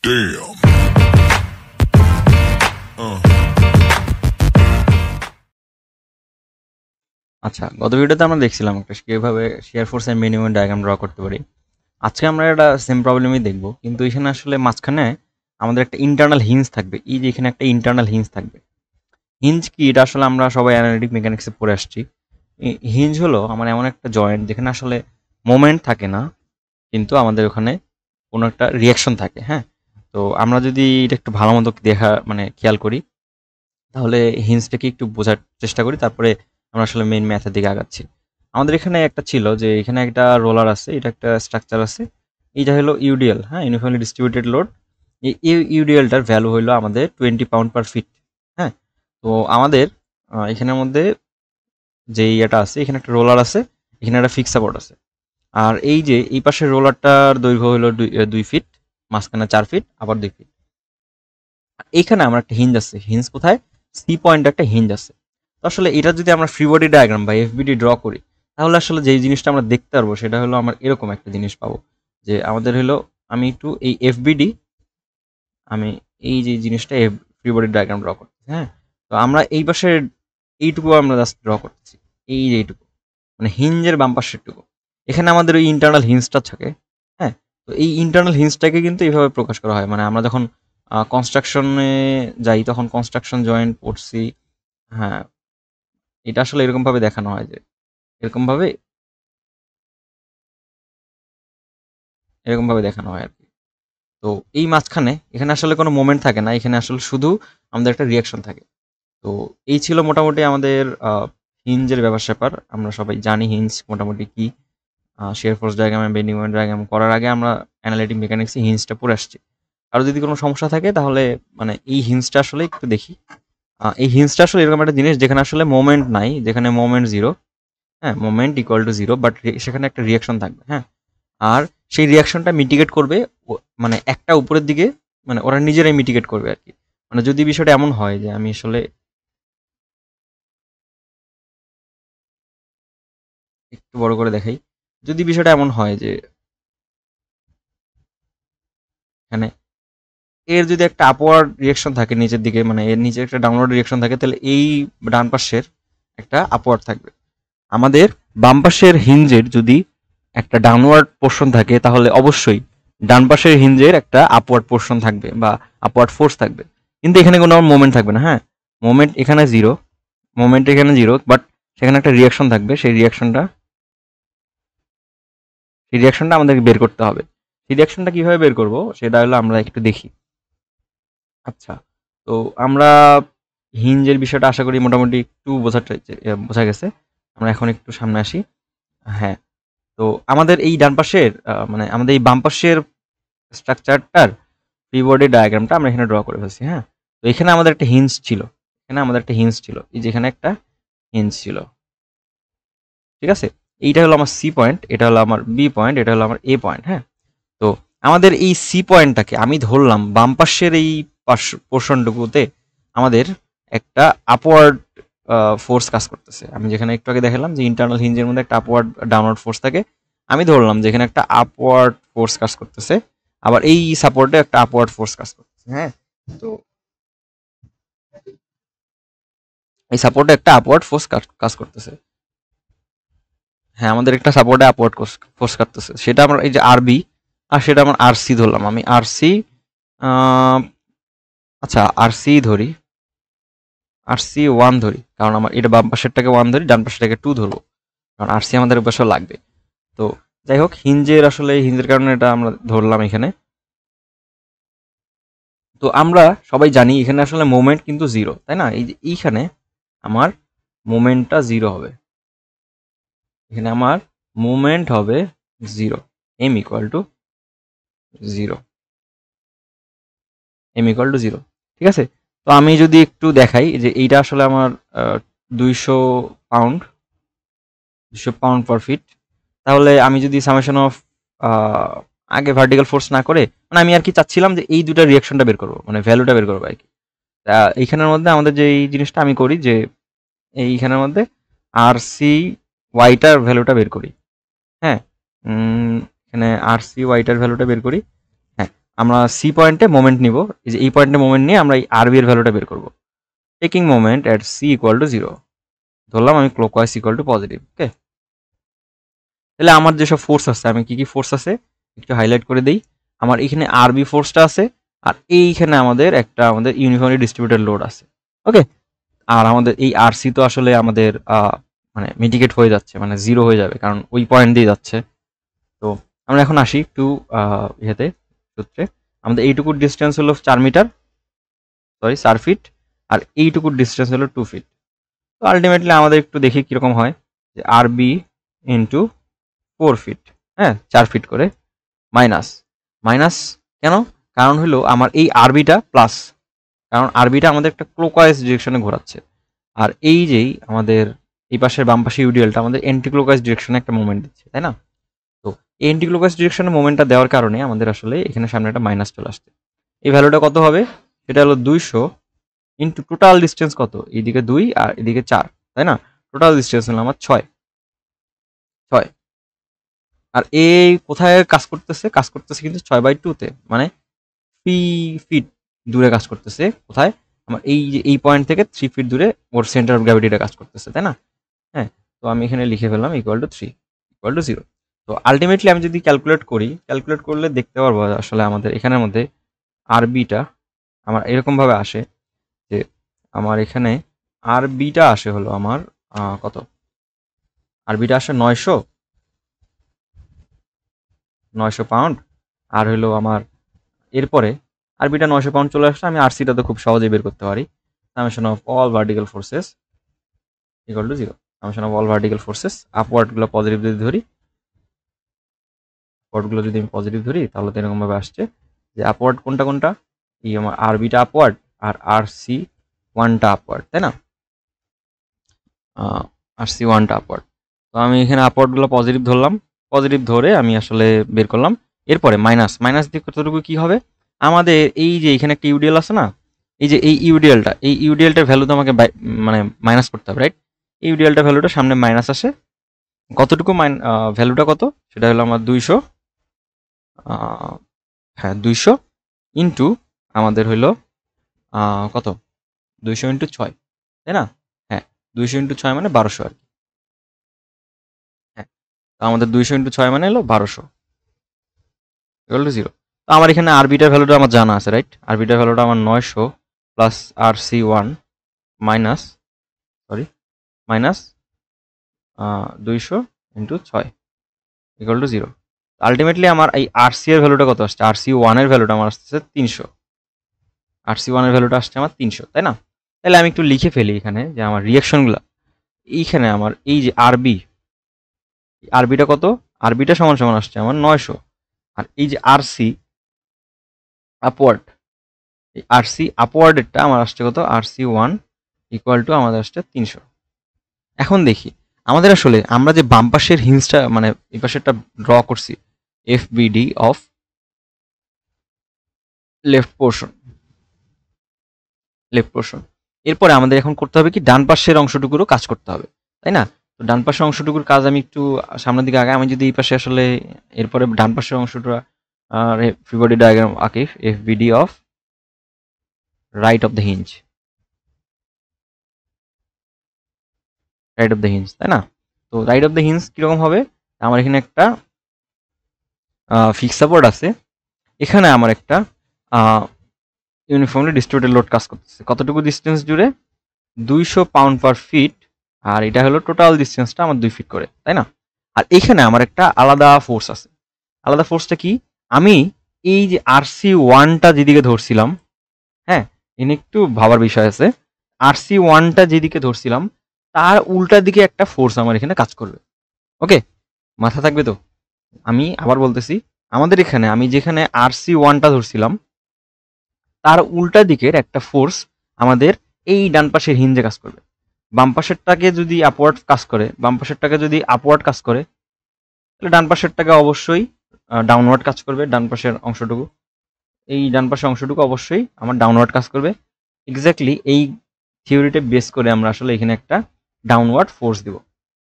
Damn. আচ্ছা, গত ভিডিওতে আমরা দেখছিলাম একটা কিভাবে শেয়ার ফোর্স এর মিনিমাম ডায়াগ্রাম ড্র করতে পারি। আজকে আমরা একটা সেম প্রবলেমই দেখব, কিন্তু এখানে আসলে মাঝখানে আমাদের একটা ইন্টারনাল হিঞ্জ থাকবে। এই যে এখানে একটা ইন্টারনাল হিঞ্জ থাকবে। হিঞ্জ কি, এটা আসলে আমরা সবাই অ্যানালিটিক মেকানিক্সে পড়ে আসছি। হিঞ্জ হলো আমার এমন একটা জয়েন্ট যেখানে আসলে মোমেন্ট থাকে না, কিন্তু আমাদের ওখানে কোনো একটা রিয়াকশন থাকে। হ্যাঁ, তো আমরা যদি এটা একটু ভালো মতো দেখা মানে খেয়াল করি, তাহলে হিন্সটাকে একটু বোঝার চেষ্টা করি, তারপরে আমরা আসলে মেইন ম্যাথের দিকে আগাচ্ছি। আমাদের এখানে একটা ছিল যে এখানে একটা রোলার আছে, এটা একটা স্ট্রাকচার আছে, এইটা হলো ইউডিএল, হ্যাঁ, ইউনিফর্মলি ডিস্ট্রিবিউটেড লোড। এই ইউডিএলটার ভ্যালু হলো আমাদের 20 পাউন্ড পার ফিট। হ্যাঁ, তো আমাদের এখানের মধ্যে যে ইয়েটা আছে, এখানে একটা রোলার আছে, এখানে একটা ফিক্স সাপোর্ট আছে। আর এই যে এই পাশের রোলারটার দৈর্ঘ্য হলো 2 ফিট, মাঝখানে 4 ফিট, আবার 2 ফিট। এইখানে আমার একটা হিঞ্জ আছে। হিঞ্জ কোথায়? সি পয়েন্ট একটা হিঞ্জ আছে। তো আসলে এটা যদি আমরা ফ্রি বডি ডায়াগ্রাম বা এফবিডি ড্র করি, তাহলে আসলে যেই জিনিসটা আমরা দেখতে পারবো সেটা হলো আমার এরকম একটা জিনিস পাবো, যে আমাদের হলো, আমি একটু এই এফবিডি, আমি এই যে জিনিসটা ফ্রি বডি ডায়াগ্রাম ড্র করতেছি। হ্যাঁ, তো আমরা এই পাশে এইটুকু আমরা জাস্ট ড্র করতেছি, এই যে এইটুকু, মানে হিঞ্জের বাম পাশেরটুকু। এখানে আমাদের ওই ইন্টারনাল হিঞ্জটা থাকে। হ্যাঁ, তো এই ইন্টারনাল হিঞ্জটাকে কিন্তু এইভাবে প্রকাশ করা হয়, মানে আমরা যখন কনস্ট্রাকশনে যাই তখন কনস্ট্রাকশন জয়েন্ট পড়ছি। হ্যাঁ, এটা আসলে এরকম ভাবে দেখানো হয়, যে এরকম ভাবে, এরকম ভাবে দেখানো হয় আর কি। তো এই মাঝখানে এখানে আসলে কোনো মোমেন্ট থাকে না, এখানে আসলে শুধু আমাদের একটা রিয়াকশন থাকে। তো এই ছিল মোটামুটি আমাদের হিঞ্জের ব্যাপার স্যাপার। আমরা সবাই জানি হিঞ্জ মোটামুটি কি। Share force diagram, bending moment diagram করার আগে আমরা অ্যানালিটিক মেকানিক্সে হিঞ্জটা পড়ে আসছি। আর যদি কোনো সমস্যা থাকে তাহলে মানে এই হিঞ্জটা আসলে একটু দেখি। এই হিঞ্জটা আসলে এরকম একটা জিনিস যেখানে আসলে মোমেন্ট নাই, যেখানে মোমেন্ট জিরো। হ্যাঁ, moment equal to zero, but সেখানে একটা রিয়াকশন থাকবে। হ্যাঁ, আর সেই রিয়াকশনটা মিটিগেট করবে মানে একটা উপরের দিকে, মানে ওরা নিজেরাই মিটিগেট করবে আর কি। মানে যদি বিষয়টা এমন হয় যে আমি আসলে একটু বড় করে দেখাই, যদি বিষয়টা এমন হয় যে এখানে এর যদি একটা আপওয়ার্ড রিয়াকশন থাকে নিচের দিকে, মানে এর নিচে একটা ডাউনওয়ার্ড রিয়াকশন থাকে, তাহলে এই ডান পাশের একটা আপওয়ার্ড থাকবে। আমাদের বাম পাশের হিঞ্জের যদি একটা ডাউনওয়ার্ড পোর্শন থাকে, তাহলে অবশ্যই ডান পাশের হিঞ্জের একটা আপওয়ার্ড পোর্শন থাকবে বা আপওয়ার্ড ফোর্স থাকবে। কিন্তু এখানে কোনো মোমেন্ট থাকবে না। হ্যাঁ, মোমেন্ট এখানে জিরো, মোমেন্ট এখানে জিরো, বাট সেখানে একটা রিয়াকশন থাকবে। সেই রিয়াকশনটা আমাদেরকে বের করতে হবে। সেই রিয়াকশনটা কিভাবে বের করব সেটা হলো আমরা একটু দেখি। আচ্ছা, তো আমরা হিঞ্জের বিষয়টা আশা করি মোটামুটি একটু বোঝা গেছে। আমরা এখন একটু সামনে আসি। হ্যাঁ, তো আমাদের এই ডান পাশের মানে আমাদের এই বাম পাশের স্ট্রাকচারটার ফ্রি বডি ডায়াগ্রামটা আমরা এখানে ড্র করে ফেলছি। হ্যাঁ, তো এখানে আমাদের একটা হিঞ্জ ছিল, এখানে আমাদের একটা হিঞ্জ ছিল, এই যে এখানে একটা হিঞ্জ ছিল। ঠিক আছে, এইটা হলো আমার সি পয়েন্ট, এটা হলো আমার বি পয়েন্ট, এটা হলো আমার এ পয়েন্ট। হ্যাঁ, তো আমাদের এই সি পয়েন্টটাকে আমি ধরলাম বাম পাশের এই পোর্শনটুকুতে আমাদের একটা আপওয়ার্ড ফোর্স কাজ করতেছে। আমি যেখানে একটু আগে দেখালাম যে ইন্টারনাল হিঞ্জের মধ্যে একটা আপওয়ার্ড ডাউনওয়ার্ড ফোর্স থাকে, আমি ধরলাম যে এখানে একটা আপওয়ার্ড ফোর্স কাজ করতেছে, আবার এই সাপোর্টে একটা আপওয়ার্ড ফোর্স কাজ করতেছে। হ্যাঁ, তো এই সাপোর্টে একটা আপওয়ার্ড ফোর্স কাজ করতেছে। হ্যাঁ, আমাদের একটা সাপোর্টে আপওয়ার্ড ফোর্স কাটতেছে, সেটা আমরা এই যে আরবি, আর সেটা আমার আরসি ধরলাম। আমি আরসি, আচ্ছা আরসি ধরি, আরসি ওয়ান ধরি, কারণ আমার এটা বাম পাশেরটাকে ওয়ান ধরি, ডান পাশেরটাকে টু ধরবো, কারণ আরসি আমাদের বছর লাগবে। তো যাই হোক, হিঞ্জের আসলে হিঞ্জের কারণে এটা আমরা ধরলাম এখানে। তো আমরা সবাই জানি এখানে আসলে মোমেন্ট কিন্তু জিরো, তাই না? এই যে এইখানে আমার মোমেন্টটা জিরো হবে, এখানে আমার মোমেন্ট হবে zero. M equal to zero, m equal to zero. ঠিক আছে, তো আমি যদি একটু দেখাই যে এইটা আসলে আমার 200 পাউন্ড, 200 পাউন্ড পার ফিট। তাহলে আমি যদি সামেশন অফ আগে ভার্টিক্যাল ফোর্স না করে, মানে আমি আর কি চাচ্ছিলাম যে এই দুটা রিয়াকশনটা বের করবো, মানে ভ্যালুটা বের করবো আর কি। তা এইখানের মধ্যে আমাদের যে এই জিনিসটা আমি করি, যে এইখানের মধ্যে আর সি ওয়াইটার ভ্যালুটা বের করি। হ্যাঁ, এখানে আর সি ওয়াইটার ভ্যালুটা বের করি। হ্যাঁ, আমরা সি পয়েন্টে মোমেন্ট নিব, এই যে এই পয়েন্টে মোমেন্ট নিয়ে আমরা এই আরবি এর ভ্যালুটা বের করব। Taking moment at C equal to 0, ধরলাম আমি clockwise equal to positive. Okay, তাহলে আমার যেসব ফোর্স আছে, আমি কি কি ফোর্স আছে একটু হাইলাইট করে দিই। আমার এখানে আরবি ফোর্সটা আছে, আর এইখানে আমাদের ইউনিফর্মলি ডিস্ট্রিবিউটেড লোড আছে। ওকে, আর আমাদের এই আরসি তো আসলে আমাদের মানে মিটিগেট হয়ে যাচ্ছে, মানে 0 হয়ে যাবে, কারণ ওই পয়েন্ট দিয়ে যাচ্ছে। তো আমরা এখন আসি একটু ইয়েতে, সূত্রে। আমাদের এইটুকুর ডিস্টেন্স হলো 4 ফিট, আর এইটুকুর ডিস্টেন্স হলো 2 ফিট। তো আলটিমেটলি আমাদের একটু দেখি কিরকম হয়, যে আরবি ইন্টু 4 ফিট, হ্যাঁ 4 ফিট করে, মাইনাস মাইনাস কেন? কারণ হলো আমার এই আরবিটা প্লাস, কারণ আরবিটা আমাদের একটা ক্লোকওয়াইজ ডিরেকশনে ঘোরাচ্ছে, আর এই যেই আমাদের এই পাশের বাম পাশে ইউডিএলটা আমাদের এন্টি ক্লোকওয়াইজ ডিরেকশনে একটা মুভমেন্ট দিচ্ছে, তাই না? তো এই এন্টি ক্লোকওয়াইজ ডিরেকশনে মুভমেন্টটা দেওয়ার কারণে আমাদের আসলে এখানে সামনে একটা মাইনাস চলে আসছে। এই ভ্যালুটা কত হবে? সেটা হলো 200 ইন্টু টোটাল ডিস্টেন্স কত, এইদিকে 2 আর এদিকে 4, তাই না? টোটাল ডিস্টেন্স হলো আমার 6। আর এই কোথায় কাজ করতেছে? কাজ করতেছে কিন্তু 6/2-তে, মানে 3 ফিট দূরে কাজ করতেছে। কোথায়? আমার এই যে এই পয়েন্ট থেকে 3 ফিট দূরে ওর সেন্টার অফ গ্র্যাভিটিটা কাজ করতেছে, তাই না? হ্যাঁ, তো আমি এখানে লিখে ফেললাম ইকুয়াল টু 3 ইকুয়াল টু 0। তো আলটিমেটলি আমি যদি ক্যালকুলেট করলে দেখতে পারবো আসলে আমাদের এখানের মধ্যে আরবিটা আমার এরকমভাবে আসে, যে আমার এখানে আরবিটা আসে হলো আমার কত? আরবিটা আসে 900 পাউন্ড। আর হলো আমার এরপরে আরবিটা 900 পাউন্ড চলে আসলে আমি আরসিটা তো খুব সহজেই বের করতে পারি। Summation of all vertical forces equal to 0। Summation of all vertical forces, আপওয়ার্ডগুলো পজিটিভ যদি ধরি, আপওয়ার্ডগুলো যদি আমি পজিটিভ ধরি, তাহলে তো এরকমভাবে আসছে যে আপওয়ার্ড কোনটা কোনটা, এই আমার আরবিটা আপওয়ার্ড আর আরসি ওয়ানটা আপওয়ার্ড, তাই না? আরসি ওয়ানটা আপওয়ার্ড। তো আমি এখানে আপওয়ার্ডগুলো পজিটিভ ধরলাম, পজিটিভ ধরে আমি আসলে বের করলাম। এরপরে মাইনাস দিয়ে কতটুকু কি হবে? আমাদের এই যে এখানে একটা ইউডিএল আছে না, এই যে এই ইউডিএলটার ভ্যালু তো আমাকে মানে মাইনাস করতে হবে, রাইট? এই ইউডিএলটার ভ্যালুটা সামনে মাইনাস আসে, কতটুকু ভ্যালুটা কত? সেটা হলো আমার 200, হ্যাঁ 200 ইন্টু আমাদের হইলো কত, 200 ইন্টু 6, তাই না? হ্যাঁ, 200 ইন্টু 6 মানে 1200 আর কি। হ্যাঁ, তো আমাদের 200 ইন্টু 6 মানে হলো 1200 ইকুয়াল টু 0। তো আমার এখানে আরবিটার ভ্যালুটা আমার জানা আছে, রাইট? আরবিটার ভ্যালুটা আমার 900 plus RC one minus minus 200 into 6 equal to 0। Ultimately আমার এই আরসি এর ভ্যালুটা কত আসছে? আরসি ওয়ানের ভ্যালুটা আমার আসছে 300। আরসি ওয়ানের ভ্যালুটা আসছে আমার 300, তাই না? তাহলে আমি একটু লিখে ফেলি এখানে যে আমার রিয়াকশনগুলো, এইখানে আমার এই যে আরবিটা কত? আরবিটা সমান সমান আসছে আমার 900, আর এই যে আরসি আপওয়ার্ড, এই আরসি আপওয়ার্ডেরটা আমার আসছে কত? আরসি ওয়ান ইকুয়াল টু আমাদের আসছে 300। এখন দেখি আমাদের আসলে আমরা যে বাম পাশের হিন্সটা মানে এই পাশেরটা ড্র করছি, এফবিডি অফ লেফট পোর্শন, এরপরে আমাদের এখন করতে হবে কি, ডান পাশের অংশটুকুরও কাজ করতে হবে, তাই না? তো ডান পাশের অংশটুকুর কাজ আমি একটু সামনের দিকে আগে, আমি যদি এই পাশে আসলে এরপরে ডান পাশের অংশটা ফ্রি বডি ডায়াগ্রাম আঁকি, FBD of right of the hinge, তাই না? তো রাইট অফ দ্য হিঞ্জ কিরকম হবে? আমার এখানে একটা ফিক্স সাপোর্ট আছে, এখানে আমার একটা ইউনিফর্মলি ডিস্ট্রিবিউটেড লোড কাজ করতেছে, কতটুকু ডিস্টেন্স জুড়ে? 200 পাউন্ড পার ফিট, আর এটা হলো টোটাল ডিস্টেন্সটা আমার 2 ফিট করে, তাই না? আর এখানে আমার একটা আলাদা ফোর্স আছে। আলাদা ফোর্সটা কি? আমি এই যে আরসি ওয়ানটা যেদিকে ধরছিলাম, হ্যাঁ এখানে একটু ভাবার বিষয় আছে, আরসি ওয়ানটা যেদিকে ধরছিলাম তার উল্টা দিকে একটা ফোর্স আমার এখানে কাজ করবে। ওকে, মাথা থাকবে তো? আমি আবার বলতেছি, আমাদের এখানে আমি যেখানে আরসি ওয়ানটা ধরছিলাম তার উল্টা দিকের একটা ফোর্স আমাদের এই ডান পাশের হিঞ্জে কাজ করবে। বাম পাশেরটাকে যদি আপওয়ার্ড কাজ করে, তাহলে ডান পাশেরটাকে অবশ্যই ডাউনওয়ার্ড কাজ করবে। ডান পাশের অংশটুকু, এই ডান পাশের অংশটুকু অবশ্যই আমার ডাউনওয়ার্ড কাজ করবে। এক্স্যাক্টলি এই থিওরিটা বেস করে আমরা আসলে এখানে একটা ডাউনওয়ার্ড ফোর্স দিব।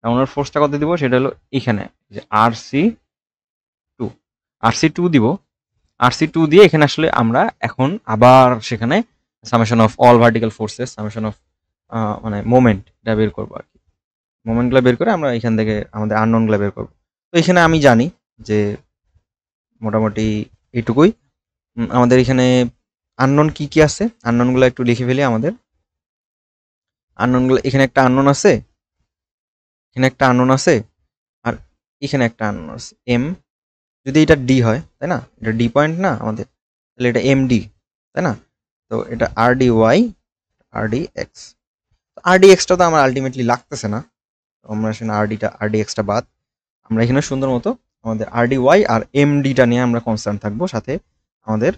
ডাউনওয়ার্ড ফোর্সটা কত দিব? সেটা হলো এখানে যে আরসি টু দিব। RC2 দিয়ে এখানে আসলে আমরা এখন আবার সেখানে summation of all vertical forces, summation of মানে মোমেন্টটা বের করবো আর কি। মোমেন্টগুলো বের করে আমরা এখান থেকে আমাদের আননোনগুলো বের করবো। তো এখানে আমি জানি যে মোটামুটি এইটুকুই। আমাদের এখানে আননোন কি কি আছে, আননোনগুলো একটু লিখে ফেলি। আমাদের আননোনগুলো, এখানে একটা আননোন আছে, এখানে একটা আননোন আছে, আর এখানে একটা আননোন আছে এম। যদি এটা ডি হয়, তাই না, এটা ডি পয়েন্ট না আমাদের, তাহলে এটা এম ডি, তাই না। তো এটা আর ডি ওয়াই, আর ডি এক্স। আর ডি এক্সটা তো আমার আলটিমেটলি লাগতেছে না, আমরা এখানে আর ডি এক্সটা বাদ। আমরা এখানে সুন্দর মতো আমাদের আর ডি ওয়াই আর এম ডিটা নিয়ে আমরা কনসার্ন থাকবো, সাথে আমাদের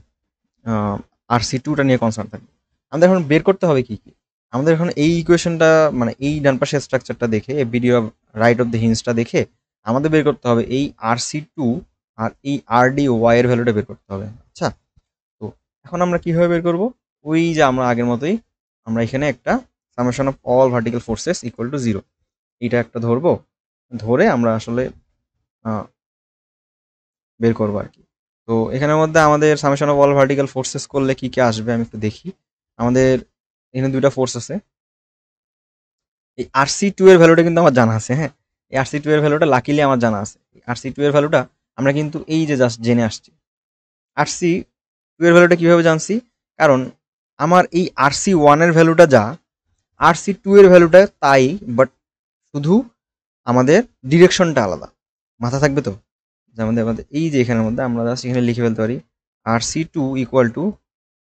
RC2টা নিয়ে কনসার্ন থাকবো। আমাদের এখন বের করতে হবে কি কি। আমাদের এখন এই ইকুয়েশনটা, মানে এই ডান পাশের স্ট্রাকচারটা দেখে, এই ভিডিও রাইট অফ দ্য হিন্সটা দেখে আমাদের বের করতে হবে এই RC2 আর এই RDY এর ভ্যালুটা বের করতে হবে। আচ্ছা, তো এখন আমরা কিভাবে বের করব? ওই যে আমরা আগের মতোই আমরা এখানে একটা summation of all vertical forces equal to 0 এটা একটা ধরবো, ধরে আমরা আসলে বের করবো আর কি। তো এখানের মধ্যে আমাদের summation of all vertical forces করলে কি কি আসবে আমি একটু দেখি। আমাদের এখানে দুইটা ফোর্স আছে। এই RC2 এর ভ্যালুটা কিন্তু আমার জানা আছে, হ্যাঁ, এই RC2 এর ভ্যালুটা লাকিলি আমার জানা আছে। RC2 এর ভ্যালুটা আমরা কিন্তু এই যে জাস্ট জেনে আসছি। RC2 এর ভ্যালুটা কিভাবে জানছি? কারণ আমার এই RC1 এর ভ্যালুটা যা, RC2 এর ভ্যালুটা তাই, বাট শুধু আমাদের ডিরেকশনটা আলাদা। মাথা থাকবে তো? আমাদের আমাদের এই যে এখানের মধ্যে আমরা জাস্ট এখানে লিখে ফেলতে পারি RC2 equal to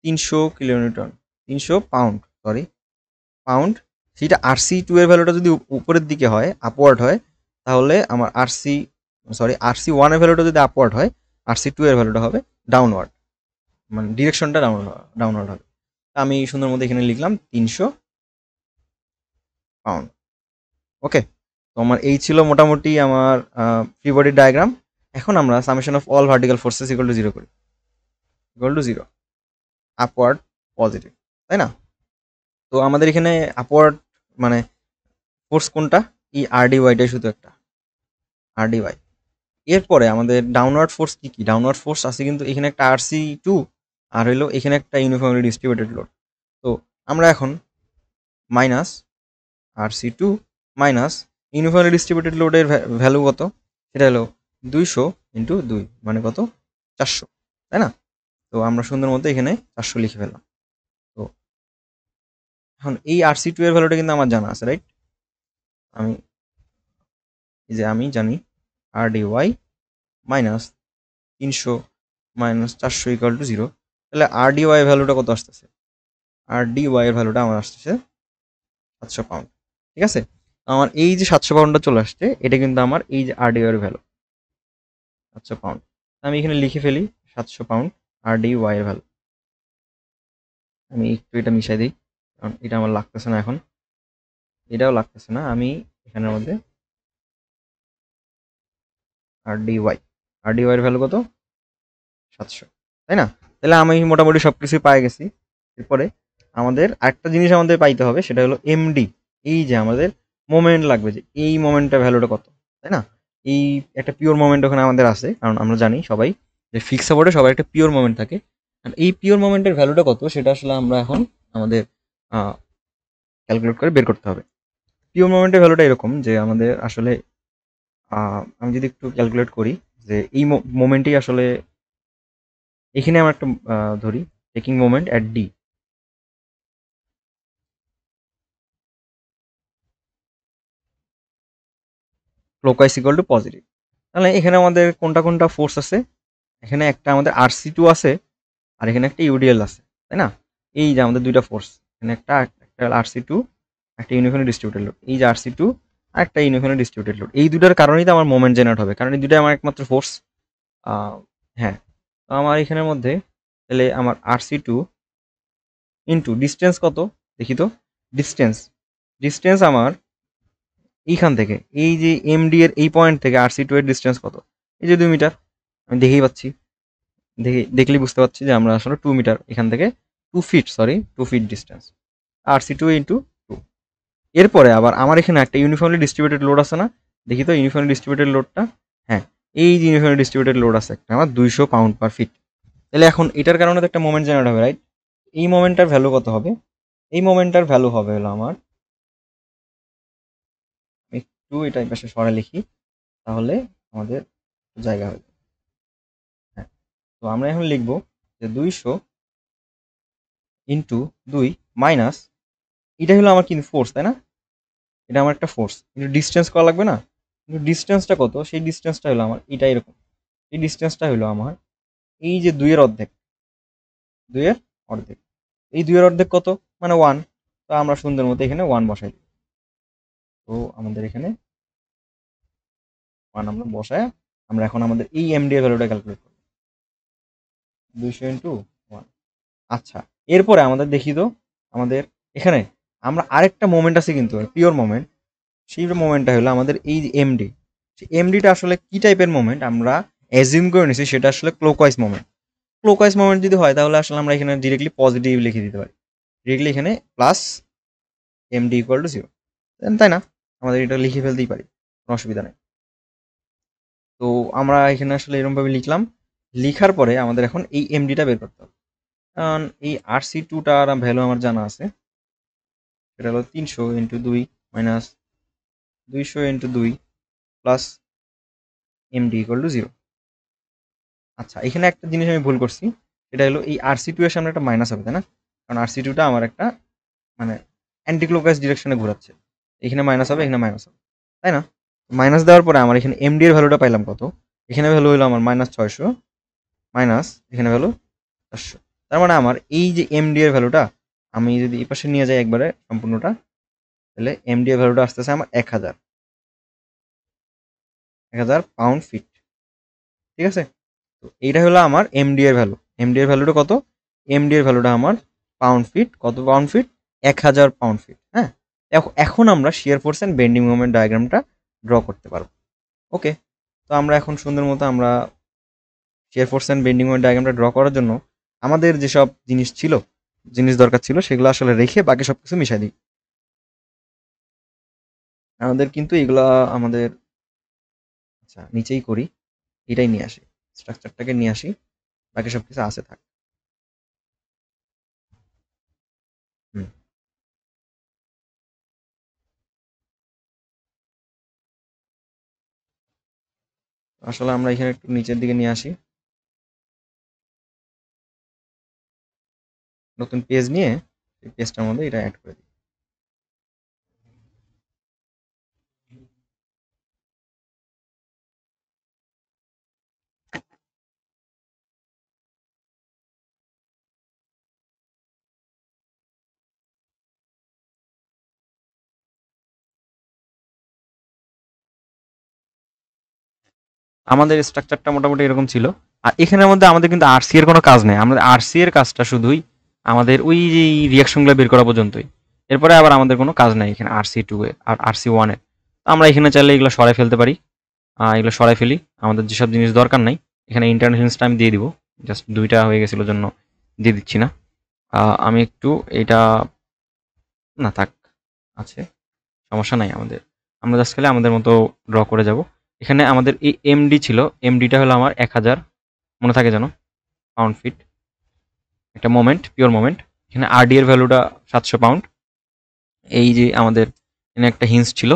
300 kilonewton, 300 pound, sorry pound. সেটা RC2 এর ভ্যালুটা যদি উপরের দিকে হয়, আপওয়ার্ড হয়, তাহলে আমার RC1 এর ভ্যালুটা যদি আপওয়ার্ড হয়, RC2 এর ভ্যালুটা হবে ডাউনওয়ার্ড, মানে ডিরেকশনটা ডাউনওয়ার্ড হবে। আমি সুন্দর মধ্যে এখানে লিখলাম 300 পাউন্ড। ওকে, তো আমার এই ছিল মোটামুটি আমার ফ্রি বডি ডায়াগ্রাম। এখন আমরা summation of all vertical forces equal to 0 করি, ইকুয়াল টু 0 আপওয়ার্ড পজিটিভ, তাই না। তো আমাদের এখানে আপওয়ার্ড মানে ফোর্স কোনটা? এই RDYটাই শুধু একটা, RDY। এরপরে আমাদের ডাউনওয়ার্ড ফোর্স কি কি? ডাউনওয়ার্ড ফোর্স আছে কিন্তু এখানে একটা RC2 আর হইলো এখানে একটা ইউনিফর্মলি ডিস্ট্রিবিউটেড লোড। তো আমরা এখন minus RC2 minus uniformly distributed লোডের ভ্যালু কত? সেটা হলো 200 ইন্টু 2 মানে কত? 400, তাই না। তো আমরা সুন্দর মতো এখানে 400 লিখে ফেললাম। তো এখন এই RC2 এর ভ্যালুটা কিন্তু আমার জানা আছে, রাইট। আমি জানি RDY minus 300 minus 400 equal to 0। তাহলে RDY এর ভ্যালুটা কত আসতেছে? RDY এর ভ্যালুটা আমার আসতেছে 700 পাউন্ড, ঠিক আছে। আমার এই যে 700 পাউন্ডটা চলে আসছে, এটা কিন্তু আমার এই যে RDY এর ভ্যালু 700 পাউন্ড। আমি এখানে লিখে ফেলি 700 পাউন্ড RDY এর ভ্যালু। আমি একটু এটা মিশাই দিই, কারণ এটা আমার লাগতেছে না এখন, এটাও লাগতেছে না। আমি এখানের মধ্যে RDY এর ভ্যালু কত? 700, তাই না। তাহলে আমি মোটামুটি সবকিছুই পাই গেছি। এরপরে আমাদের আরেকটা জিনিস আমাদের পাইতে হবে, সেটা হলো এমডি। এই যে আমাদের মোমেন্ট লাগবে, যে এই মোমেন্টটা ভ্যালুটা কত, তাই না। এই একটা পিওর মোমেন্ট ওখানে আমাদের আছে, কারণ আমরা জানি সবাই যে ফিক্স সাপোর্টে সবার একটা পিওর মোমেন্ট থাকে। আর এই পিওর মোমেন্টের ভ্যালুটা কত সেটা আসলে আমরা এখন আমাদের ক্যালকুলেট করে বের করতে হবে। পিওর মোমেন্টের ভ্যালুটা এরকম যে আমাদের আসলে আমি যদি একটু ক্যালকুলেট করি যে এই মোমেন্টেই আসলে এখানে আমরা একটা ধরি taking moment at D, clockwise equal to positive. তাহলে এখানে আমাদের কোনটা কোনটা ফোর্স আছে? এখানে একটা আমাদের RC2 আছে, আর এখানে একটা ইউডিএল আছে, তাই না। এই যে আমাদের দুইটা ফোর্স, এখানে একটা RC2, একটা ইউনিফর্মলি ডিস্ট্রিবিউটেড লোড। এই যে RC2 আর একটা ইউনিফর্মলি ডিস্ট্রিবিউটেড লোড, এই দুটার কারণেই তো আমার মোমেন্ট জেনারেট হবে, কারণ এই দুটাই আমার একমাত্র ফোর্স। হ্যাঁ, তো আমার এখানের মধ্যে তাহলে আমার RC2 ইন্টু ডিস্টেন্স কত দেখি তো। ডিস্টেন্স আমার এইখান থেকে এই যে এমডি এর এই পয়েন্ট থেকে RC2 এর ডিস্টেন্স কত? এই যে 2 মিটার। আমি দেখেই পাচ্ছি, দেখলেই বুঝতে পারছি যে আমরা আসলে 2 মিটার এখান থেকে 2 ফিট ডিস্টেন্স, RC2 ইন্টু 2। এরপরে আবার আমার এখানে একটা ইউনিফর্মলি ডিস্ট্রিবিউটেড লোড আছে না, দেখি তো ইউনিফর্মলি ডিস্ট্রিবিউটেড লোডটা। হ্যাঁ, এই যে ইউনিফর্মলি ডিস্ট্রিবিউটেড লোড আছে একটা আমার 200 পাউন্ড পার ফিট। তাহলে এখন এটার কারণে তো একটা মোমেন্ট জেনারেট হবে, রাইট? এই মোমেন্টটার ভ্যালু কত হবে? এই মোমেন্টটার ভ্যালু হবে হলো আমার, একটু এটা এই পাশে সরাই লিখি, তাহলে আমাদের জায়গা হবে। হ্যাঁ, তো আমরা এখন লিখবো যে 200 ইন্টু 2 মাইনাস, এটা হলো আমার কিন্তু ফোর্স, তাই না? এটা আমার একটা ফোর্স, কিন্তু ডিস্টেন্স করা লাগবে না? কিন্তু ডিস্টেন্সটা কত? সেই ডিস্টেন্সটা হলো আমার এটা এরকম, এই ডিস্টেন্সটা হলো আমার এই যে 2 এর অর্ধেক, 2 এর অর্ধেক, এই 2 এর অর্ধেক কত? মানে 1। তো আমরা সুন্দর মতো এখানে 1 বসাই দিই। তো আমাদের এখানে 1 আমরা বসায় আমরা এখন আমাদের এই এমডি এর ভ্যালুটা ক্যালকুলেট করব, 200 ইন্টু 1। আচ্ছা, এরপরে আমাদের দেখি তো আমাদের এখানে আমরা আরেকটা মোমেন্ট আছে কিন্তু পিওর মোমেন্ট, সেই মোমেন্টটা হলো আমাদের এই এমডি। এমডিটা আসলে কি টাইপের মোমেন্ট আমরা অ্যাজিউম করে নিছি, সেটা আসলে ক্লোকওয়াইজ মোমেন্ট। ক্লোকওয়াইজ মোমেন্ট যদি হয় তাহলে আসলে আমরা এখানে ডিরেক্টলি পজিটিভ লিখে দিতে পারি, ডিরেক্টলি এখানে প্লাস এমডি ইকুয়াল টু 0, তাই না? আমাদের এটা লিখে ফেলতেই পারি, কোনো অসুবিধা নেই। তো আমরা এখানে আসলে এরকমভাবে লিখলাম, লিখার পরে আমাদের এখন এই এমডিটা বের করতে হবে। কারণ এই RC2টার ভ্যালু আমার জানা আছে, সেটা হলো 300 into 2 minus 200 into 2 plus MD equal to 0। আচ্ছা, এখানে একটা জিনিস আমি ভুল করছি, সেটা হলো এই RC2 এর সামনে একটা মাইনাস হবে, তাই না? কারণ RC2টা আমার একটা মানে অ্যান্টি ক্লকওয়াইজ ডিরেকশনে ঘোরাচ্ছে, এখানে মাইনাস হবে, এখানে মাইনাস হবে, তাই না? মাইনাস দেওয়ার পরে আমার এখানে এমডি এর ভ্যালুটা পাইলাম কত? এখানে ভ্যালু হলো আমার -600 মাইনাস এখানে ভ্যালু 400। তার মানে আমার এই যে এমডি এর ভ্যালুটা আমি যদি এই পাশে নিয়ে যাই একবারে সম্পূর্ণটা, তাহলে এমডি এর ভ্যালুটা আসতেছে আমার 1000 পাউন্ড ফিট। ঠিক আছে? তো এইটা হলো আমার এমডি এর ভ্যালু। এমডি এর ভ্যালুটা কত? এমডি এর ভ্যালুটা আমার পাউন্ড ফিট। কত পাউন্ড ফিট? 1000 pound feet. হ্যাঁ, এখন আমরা shear force and bending moment ডায়াগ্রামটা ড্র করতে পারবো। ওকে, তো আমরা এখন সুন্দর মতো আমরা shear force and bending moment ডায়াগ্রামটা ড্র করার জন্য আমাদের যেসব জিনিস দরকার ছিল সেগুলো আসলে রেখে বাকি সবকিছু মিশাই দিই। আমাদের কিন্তু এগুলা আমাদের আচ্ছা নিচেই করি, এটাই নিয়ে আসি, স্ট্রাকচারটাকে নিয়ে আসি, বাকি সবকিছু আছে থাক। হুম, আসলে আমরা এখানে একটু নিচের দিকে নিয়ে আসি, নতুন পেজ নিয়ে এই পেজটার মধ্যে এটা অ্যাড করে দিই। আমাদের স্ট্রাকচারটা মোটামুটি এরকম ছিল। আর এখানের মধ্যে আমাদের কিন্তু আরসি এর কোনো কাজ নেই, আমাদের আরসি এর কাজটা শুধুই আমাদের ওই যে রিয়াকশনগুলো বের করা পর্যন্তই। এরপরে আবার আমাদের কোনো কাজ নাই এখানে RC2 এ আর RC1 এ। তো আমরা এখানে চাইলে এগুলো সরাই ফেলতে পারি, এগুলো সরাই ফেলি, আমাদের যেসব জিনিস দরকার নাই এখানে ইন্টারন্যাশনাল টাইম দিয়ে দিব, জাস্ট 2টা হয়ে গেছিল জন্য দিয়ে দিচ্ছি না। আমি একটু এটা না থাক, আছে, সমস্যা নাই আমাদের, আমরা জাস্ট খালি আমাদের মতো ড্র করে যাব। এখানে আমাদের এই এমডি ছিল, এমডিটা হলো আমার 1000, মনে থাকে যেন, পাউন্ড ফিট, একটা মোমেন্ট, পিওর মোমেন্ট। এখানে আরডি এর ভ্যালুটা 700 পাউন্ড। এই যে আমাদের এখানে একটা হিন্স ছিল,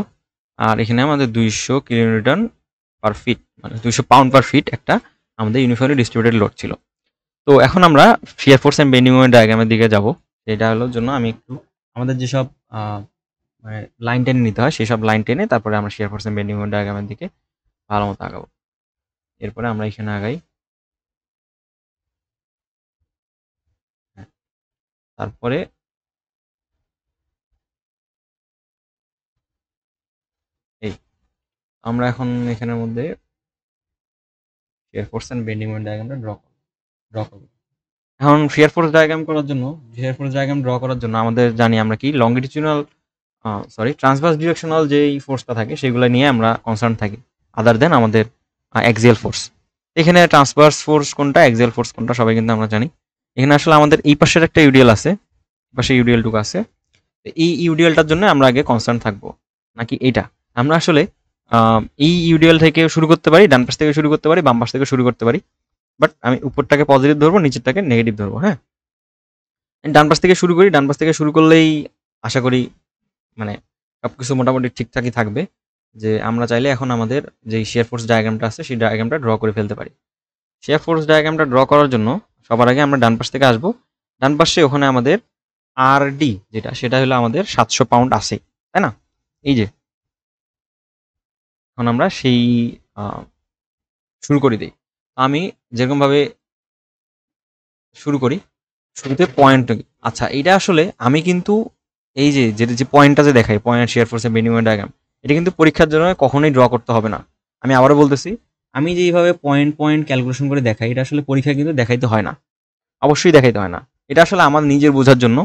আর এখানে আমাদের 200 কিলোনিউটন পার ফিট, মানে 200 পাউন্ড পার ফিট একটা আমাদের ইউনিফর্মলি ডিস্ট্রিবিউটেড লোড ছিল। তো এখন আমরা shear force and bending moment ডায়াগ্রামের দিকে যাব। সেটা হলো জন্য আমি একটু আমাদের যেসব মানে লাইন টেনে নিতে হয় সেই সব লাইন টেনে তারপরে আমরা shear force and bending moment ডায়াগ্রামের দিকে ভালো মতো আগাবো। এরপরে আমরা এখানে আগাই। হ্যাঁ, তারপরে এই আমরা এখন এখানের মধ্যে shear force and bending moment ডায়াগ্রামটা ড্র করব। এখন শিয়ার ফোর্স ডায়াগ্রাম ড্র করার জন্য আমাদের জানি আমরা কি লংগিটিউডিনাল ট্রান্সভার্স ডিরেকশনাল যেই ফোর্সটা থাকে সেগুলো নিয়ে আমরা কনসার্ন থাকি, আদার দেন আমাদের অ্যাক্সিয়াল ফোর্স। এখানে ট্রান্সভার্স ফোর্স কোনটা, অ্যাক্সিয়াল ফোর্স কোনটা সবাই কিন্তু আমরা জানি। এখানে আসলে আমাদের এই পাশের একটা ইউডিএল আছে, এই পাশে ইউডিএলটুকু আছে, এই ইউডিএলটার জন্য আমরা আগে কনসার্ন থাকবো, নাকি এইটা? আমরা আসলে এই ইউডিএল থেকে শুরু করতে পারি, ডান পাশ থেকে শুরু করতে পারি, বাম পাশ থেকে শুরু করতে পারি। বাট আমি উপরটাকে পজিটিভ ধরবো, নিচেরটাকে নেগেটিভ ধরবো। হ্যাঁ, ডান পাশ থেকে শুরু করি। ডান পাশ থেকে শুরু করলেই আশা করি মানে সবকিছু মোটামুটি ঠিকঠাকই থাকবে। যে আমরা চাইলে এখন আমাদের যে শেয়ার ফোর্স ডায়াগ্রামটা আছে সেই ডায়াগ্রামটা ড্র করে ফেলতে পারি। শেয়ার ফোর্স ডায়াগ্রামটা ড্র করার জন্য সবার আগে আমরা ডান পাশ থেকে আসবো। ডান পাশে ওখানে আমাদের আরডি যেটা, সেটা হলো আমাদের 700 পাউন্ড আছে, তাই না? এই যে এখন আমরা সেই শুরু করে দিই। আমি যেরকমভাবে শুরু করি, শুরুতে পয়েন্ট। আচ্ছা, এটা আসলে আমি কিন্তু এই যে যেটা যে পয়েন্টটা যে দেখাই, পয়েন্ট শেয়ার ফোর্সের বিনিময় ডায়াগ্রাম, এটা কিন্তু পরীক্ষার জন্য কখনোই ড্র করতে হবে না। আমি আবারও বলতেছি, আমি যে এইভাবে পয়েন্ট পয়েন্ট ক্যালকুলেশন করে দেখাই, এটা আসলে পরীক্ষায় কিন্তু দেখাইতে হয় না, অবশ্যই দেখাইতে হয় না। এটা আসলে আমার নিজের বোঝার জন্য।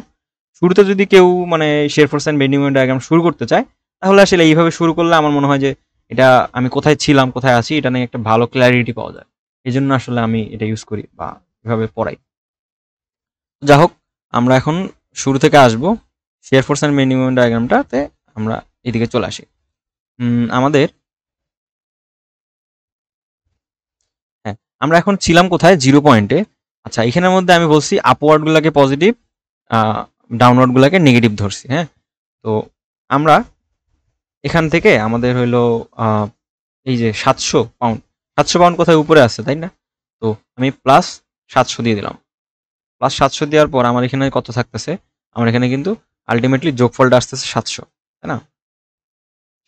শুরুতে যদি কেউ মানে শেয়ার ফোর্স অ্যান্ড বিনিময় ডায়াগ্রাম শুরু করতে চায়, তাহলে আসলে এইভাবে শুরু করলে আমার মনে হয় যে এটা আমি কোথায় ছিলাম, কোথায় আছি, এটা নিয়ে একটা ভালো ক্ল্যারিটি পাওয়া যায়। এই জন্য আসলে আমি এটা ইউজ করি বা এভাবে পড়াই। যা হোক, আমরা এখন শুরু থেকে আসবো। শেয়ার ফোর্স অ্যান্ড মিনিমাম ডায়াগ্রামটাতে আমরা এদিকে চলে আসি। আমাদের হ্যাঁ, আমরা এখন ছিলাম কোথায়? 0 পয়েন্টে। আচ্ছা, এখানের মধ্যে আমি বলছি আপওয়ার্ড গুলাকে পজিটিভ, ডাউনওয়ার্ড গুলাকে নেগেটিভ ধরছি। হ্যাঁ, তো আমরা এখান থেকে আমাদের হইলো এই যে 700 পাউন্ড, 700 পাউন্ড কোথায়? উপরে আছে, তাই না? তো আমি প্লাস 700 দিয়ে দিলাম। প্লাস 700 দেওয়ার পর আমার এখানে কত থাকতেছে? আমার এখানে কিন্তু আলটিমেটলি যোগফলটা আসতেছে 700, তাই না?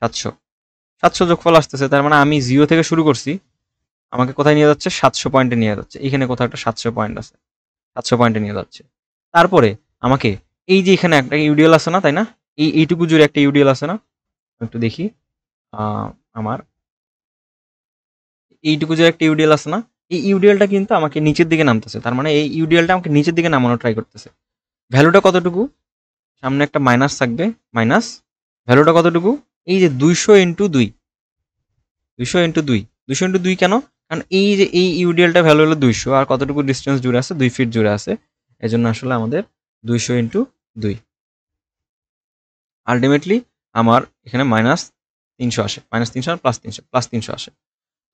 700 যোগফল আসতেছে, তার মানে আমি 0 থেকে শুরু করছি, আমাকে কোথায় নিয়ে যাচ্ছে? 700 পয়েন্টে নিয়ে যাচ্ছে। এখানে কোথাও একটা 700 পয়েন্ট আছে, 700 পয়েন্টে নিয়ে যাচ্ছে। তারপরে আমাকে এই যে এখানে একটা ইউডিএল আছে না, তাই না? এইটুকু জুড়ে একটা ইউডিএল আছে না? একটু দেখি, আমার এইটুকু যে একটা ইউডিএল আছে না, এই ইউডিএলটা কিন্তু আমাকে নিচের দিকে নামতেছে। তার মানে এই ইউডিএলটা আমাকে নিচের দিকে নামানো ট্রাই করতেছে। ভ্যালুটা কতটুকু? সামনে একটা মাইনাস থাকবে, মাইনাস। ভ্যালুটা কতটুকু? এই যে 200 ইন্টু 2, 200 ইন্টু 2, 200 ইন্টু 2 কেন? কারণ এই যে এই ইউডিএলটা ভ্যালু হলো 200, আর কতটুকু ডিস্টেন্স জুড়ে আছে? 2 ফিট জুড়ে আছে। এই জন্য আসলে আমাদের 200 ইন্টু 2। আলটিমেটলি আমার এখানে মাইনাস 300 আসে, মাইনাস 300 আর প্লাস 300, প্লাস 300 আসে।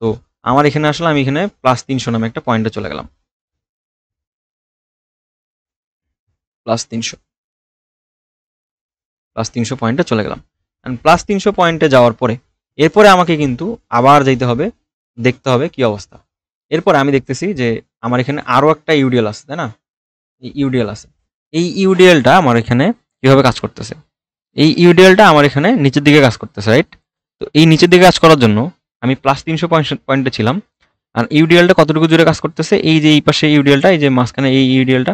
তো আমার এখানে আসলে আমি এখানে প্লাস 300 নামে একটা পয়েন্টে চলে গেলাম। প্লাস 300, প্লাস 300 পয়েন্টে চলে গেলাম। প্লাস 300 পয়েন্টে যাওয়ার পরে এরপরে আমাকে কিন্তু আবার যাইতে হবে, দেখতে হবে কি অবস্থা। এরপরে আমি দেখতেছি যে আমার এখানে আরো একটা ইউডিএল আছে, তাই না? এই ইউডিএল আছে। এই ইউডিএলটা আমার এখানে কিভাবে কাজ করতেছে? এই ইউডিএলটা আমার এখানে নিচের দিকে কাজ করতেছে, রাইট? তো এই নিচের দিকে কাজ করার জন্য আমি প্লাস 300 পয়েন্টে ছিলাম। আর ইউডিএলটা কতটুকু জুড়ে কাজ করতেছে? এই যে এই পাশে ইউডিএলটা, এই যে মাঝখানে এই ইউডিএলটা,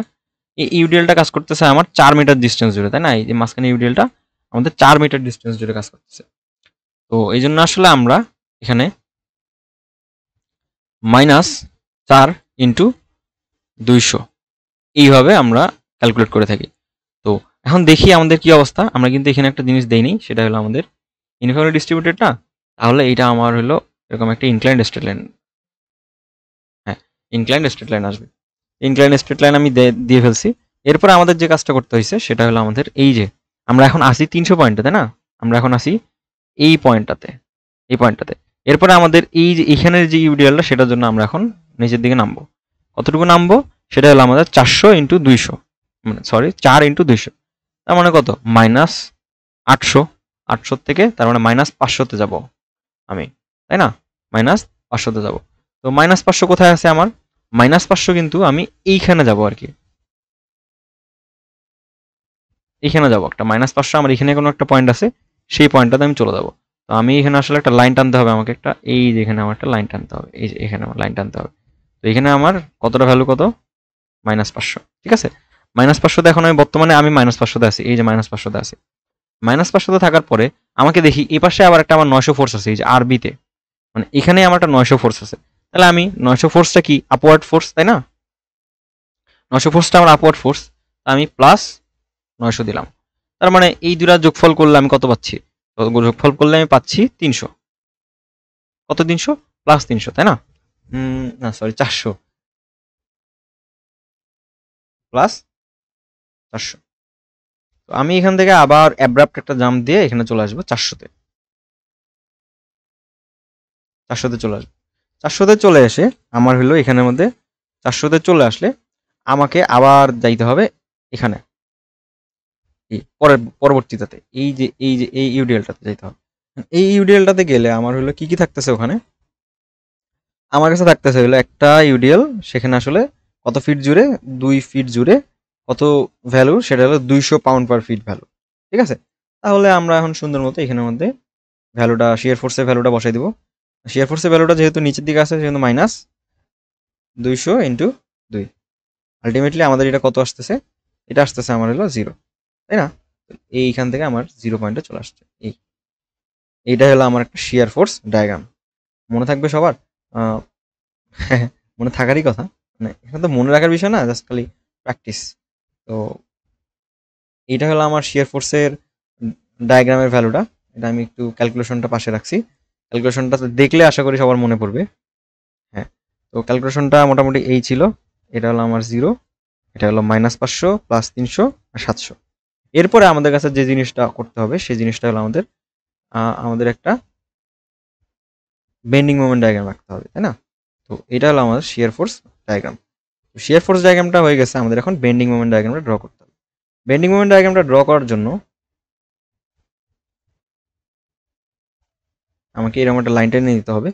এই ইউডিএলটা কাজ করতেছে আমার 4 মিটার ডিস্টেন্স জুড়ে, তাই না? এই যে মাঝখানে ইউডিএলটা আমাদের 4 মিটার ডিস্টেন্স জুড়ে কাজ করতেছে। তো এই জন্য আসলে আমরা এখানে -4 ইন্টু 200 এইভাবে আমরা ক্যালকুলেট করে থাকি। তো এখন দেখি আমাদের কি অবস্থা। আমরা কিন্তু এখানে একটা জিনিস দেইনি, সেটা হলো আমাদের ইউনিফর্মলি ডিস্ট্রিবিউটেড না, তাহলে এটা আমার হলো এরকম একটা ইনক্লাইন্ড স্ট্রেট লাইন। হ্যাঁ, ইনক্লাইন্ড স্ট্রেট লাইন আসবে। ইনক্লাইন্ড স্ট্রেট লাইন আমি দিয়ে ফেলছি। এরপরে আমাদের যে কাজটা করতে হয়েছে সেটা হলো আমাদের এই যে আমরা এখন আসি 300 পয়েন্টে, তাই না? আমরা এখন আসি এই পয়েন্টটাতে, এই পয়েন্টটাতে। এরপরে আমাদের এই যে এখানের যে ইউডিএলটা, সেটার জন্য আমরা এখন নিচের দিকে নামবো। কতটুকু নামবো? সেটা হলো আমাদের 400 ইন্টু 200, মানে সরি 4 ইন্টু 200। তার মানে কত? -800। 800 থেকে তার মানে -500-তে যাব আমি, তাই না? -500-তে যাব। তো -500 কোথায় আছে আমার? -500 কিন্তু আমি এইখানে যাব আর কি, এইখানে যাব একটা -500। আমার এখানে কোনো একটা পয়েন্ট আছে, সেই পয়েন্টটাতে আমি চলে যাব। তো আমি এখানে আসলে একটা লাইন টানতে হবে আমাকে, একটা এই যে এখানে আমার একটা লাইন টানতে হবে, এই যে এখানে আমার লাইন টানতে হবে। তো এখানে আমার কতটা ভ্যালু? কত? -500। ঠিক আছে, -500-তে এখন আমি বর্তমানে আমি -500-তে আছি, এই যে -500-তে আছি। -500-তে থাকার পরে আমাকে দেখি এই পাশে আবার একটা আমার 900 ফোর্স আছে, এই যে আরবিতে, মানে এখানে আমার একটা 900 ফোর্স আছে। তাহলে আমি 900 ফোর্সটা কি? আপওয়ার্ড ফোর্স, তাই না? 900 ফোর্সটা আমার আপওয়ার্ড ফোর্স। আমি প্লাস 900 দিলাম। তার মানে এই দুটা যোগফল করলে আমি কত পাচ্ছি? যোগফল করলে আমি পাচ্ছি 300। কত? 300 প্লাস 300, তাই না? না সরি, 400 প্লাস 400। তো আমি এখান থেকে আবার অ্যাব্রাপ্ট একটা জাম্প দিয়ে এখানে চলে আসবো 400-তে। 400-তে চলে আসবো। 400-তে চলে এসে আমার হলো এখানের মধ্যে 400-তে চলে আসলে আমাকে আবার যাইতে হবে এখানে পরবর্তীটাতে এই ইউডিএলটাতে যাইতে হবে। এই ইউডিএলটাতে গেলে আমার হলো কি কি থাকতেছে ওখানে, আমার কাছে থাকতেছে হলো একটা ইউডিএল, সেখানে আসলে কত ফিট জুড়ে, 2 ফিট জুড়ে কত ভ্যালু, সেটা হলো 200 পাউন্ড পার ফিট ভ্যালু। ঠিক আছে, তাহলে আমরা এখন সুন্দর মতো এখানের মধ্যে ভ্যালুটা, শিয়ার ফোর্সের ভ্যালুটা বসাই দিব। শিয়ার ফোর্সের ভ্যালুটা যেহেতু নিচের দিকে আছে সেহেতু -200 ইন্টু 2, আলটিমেটলি আমাদের এটা কত আসতেছে, এটা আসতেছে আমার হলো 0, তাই না? এইখান থেকে আমার 0 পয়েন্টে চলে আসছে। এইটা হলো আমার একটা শিয়ার ফোর্স ডায়াগ্রাম। মনে থাকবে সবার? মনে থাকারই কথা, মানে এখানে তো মনে রাখার বিষয় না, জাস্ট খালি প্র্যাকটিস। তো এইটা হলো আমার শিয়ার ফোর্সের ডায়াগ্রামের ভ্যালুটা। এটা আমি একটু ক্যালকুলেশনটা পাশে রাখছি, ক্যালকুলেশনটা দেখলে আশা করি সবার মনে পড়বে। হ্যাঁ, তো ক্যালকুলেশনটা মোটামুটি এই ছিল। এটা হলো আমার 0, এটা হলো -500 +300 আর 700। এরপরে আমাদের কাছে যে জিনিসটা করতে হবে সেই জিনিসটা হলো আমাদের একটা বেন্ডিং মোমেন্ট ডায়াগ্রাম রাখতে হবে, তাই না? তো এটা হলো আমাদের shear force diagram. Shear force ডায়াগ্রামটা হয়ে গেছে, আমাদের এখন বেন্ডিং মোমেন্ট ডায়াগ্রামটা ড্র করতে হবে। বেন্ডিং মোমেন্ট ডায়াগ্রামটা ড্র করার জন্য আমাকে এরকম একটা লাইন টেনে নিতে হবে।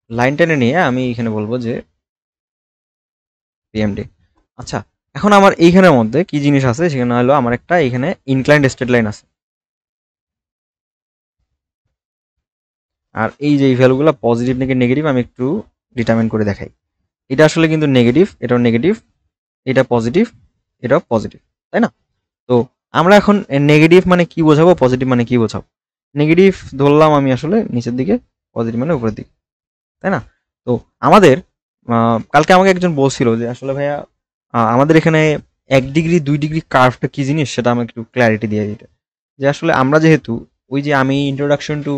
লাইন টেনে নিয়ে আমি এখানে বলবো যে পিএমডি। আচ্ছা, এখন আমার এইখানের মধ্যে কি জিনিস আছে, সেখানে হলো আমার একটা এখানে ইনক্লাইন্ড স্ট্রেট লাইন আছে, আর এই যে এই ভ্যালুগুলো পজিটিভ নাকি নেগেটিভ আমি একটু ডিটারমাইন করে দেখাই। এটা আসলে কিন্তু নেগেটিভ, এটাও নেগেটিভ, এটা পজিটিভ, এটাও পজিটিভ, তাই না? তো আমরা এখন নেগেটিভ মানে কি বোঝাবো, পজিটিভ মানে কি বোঝাবো। নেগেটিভ ধরলাম আমি আসলে নিচের দিকে, পজিটিভ মানে উপরের দিকে, তাই না? তো আমাদের কালকে আমাকে একজন বলছিল যে আসলে ভাইয়া আমাদের এখানে 1 ডিগ্রি 2 ডিগ্রি কার্ভটা কি জিনিস, সেটা আমাকে একটু ক্ল্যারিটি দিয়ে দিতে। যে আসলে আমরা যেহেতু ওই যে আমি introduction to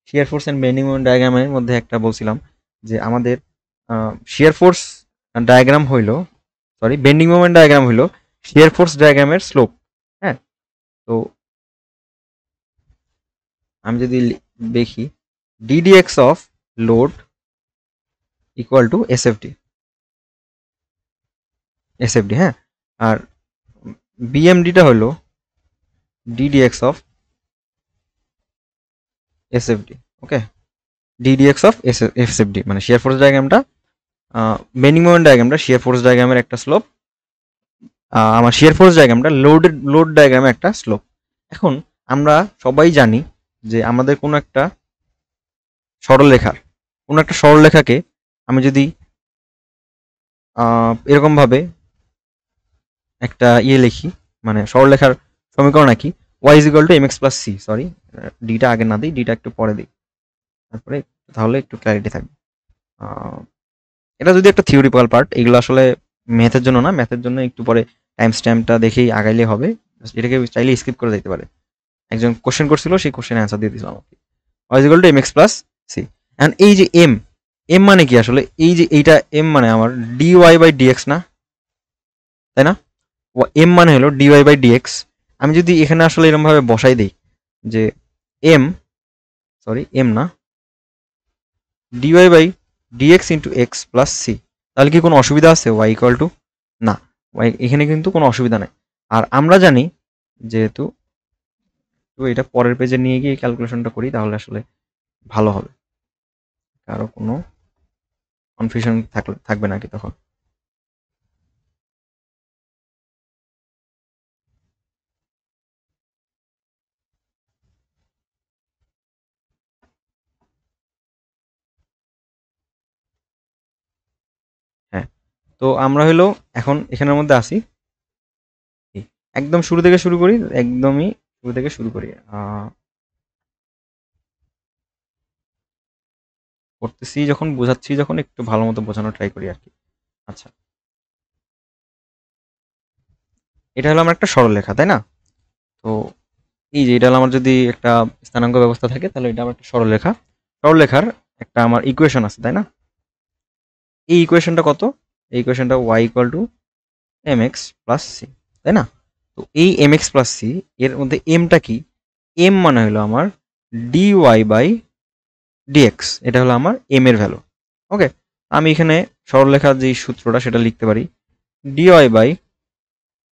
shear force and bending moment ডায়াগ্রামের মধ্যে একটা বলছিলাম যে আমাদের শিয়ার ফোর্স ডায়াগ্রাম হইলো, সরি বেন্ডিং মোমেন্ট ডায়াগ্রাম হইলো শিয়ার ফোর্স ডায়াগ্রামের স্লোপ। হ্যাঁ, তো আমি যদি দেখি DDX of load equal to SFD, হ্যাঁ, আর বিএমডিটা হলো DDX of SFD. Okay, DDX of SFD মানে শিয়ার ফোর্স ডায়াগ্রামটা, বেন্ডিং মোমেন্ট ডায়াগ্রামটা শিয়ার ফোর্স ডায়াগ্রামের একটা স্লোপ, আমার শিয়ার ফোর্স ডায়াগ্রামটা লোড ডায়াগ্রামের একটা স্লোপ। এখন আমরা সবাই জানি যে আমাদের কোনো একটা সরলরেখাকে আমি যদি এরকম ভাবে একটা লিখি, মানে সরলরেখার সমীকরণ আঁকি, y is equal to mx plus c, sorry ডিটা আগে না দিই, ডিটা একটু পরে দিই, তারপরে তাহলে একটু ক্ল্যারিটি থাকবে। এটা যদি একটা থিওরিক্যাল পার্ট, এগুলো আসলে ম্যাথের জন্য না, ম্যাথের জন্য একটু পরে টাইম স্ট্যাম্পটা দেখেই আগাইলে হবে, এটাকে চাইলে স্কিপ করে দিতে পারে। একজন কোশ্চেন করছিল, সেই কোশ্চেনের অ্যান্সার দিয়ে দিয়েছিলাম আমাকে, y is equal to mx plus c। And এই যে m মানে কি আসলে, এই যে এইটা m মানে আমার dy বাই dx না, তাই না? m মানে হলো dy বাই dx। আমি যদি এখানে আসলে এরকম ভাবে বসাই দিই যে m না, dy by dx into x plus c, তাহলে কি কোনো অসুবিধা আছে y ইকুয়াল টু? না, y এখানে কিন্তু কোনো অসুবিধা নাই। আর আমরা জানি যেহেতু, তো এটা পরের পেজে নিয়ে গিয়ে ক্যালকুলেশনটা করি তাহলে আসলে ভালো হবে, কারো কোনো কনফিউশন থাকবে না কি তখন। হ্যাঁ, তো আমরা হলো এখন এখানের মধ্যে আসি, একদম শুরু থেকে শুরু করি, একদমই শুরু থেকে শুরু করি। করতেছি যখন, বোঝাচ্ছি যখন, একটু ভালো মতো বোঝানোর ট্রাই করি আর কি। আচ্ছা, এটা হলো আমার একটা সরলরেখা, তাই না? তো এই যে এটা হলো আমার, যদি একটা স্থানাঙ্ক ব্যবস্থা থাকে তাহলে এটা আমার একটা সরলরেখা, সরলরেখার একটা আমার ইকুয়েশন আছে, তাই না? এই ইকুয়েশনটা কত? এই ইকুয়েশনটা y equal to mx plus c, তাই না? তো এই mx প্লাস c এর মধ্যে mটা কি? m মানে হলো আমার dy বাই dx, এটা হলো আমার m এর ভ্যালু। ওকে, আমি এখানে সরলরেখার যে সূত্রটা সেটা লিখতে পারি dy by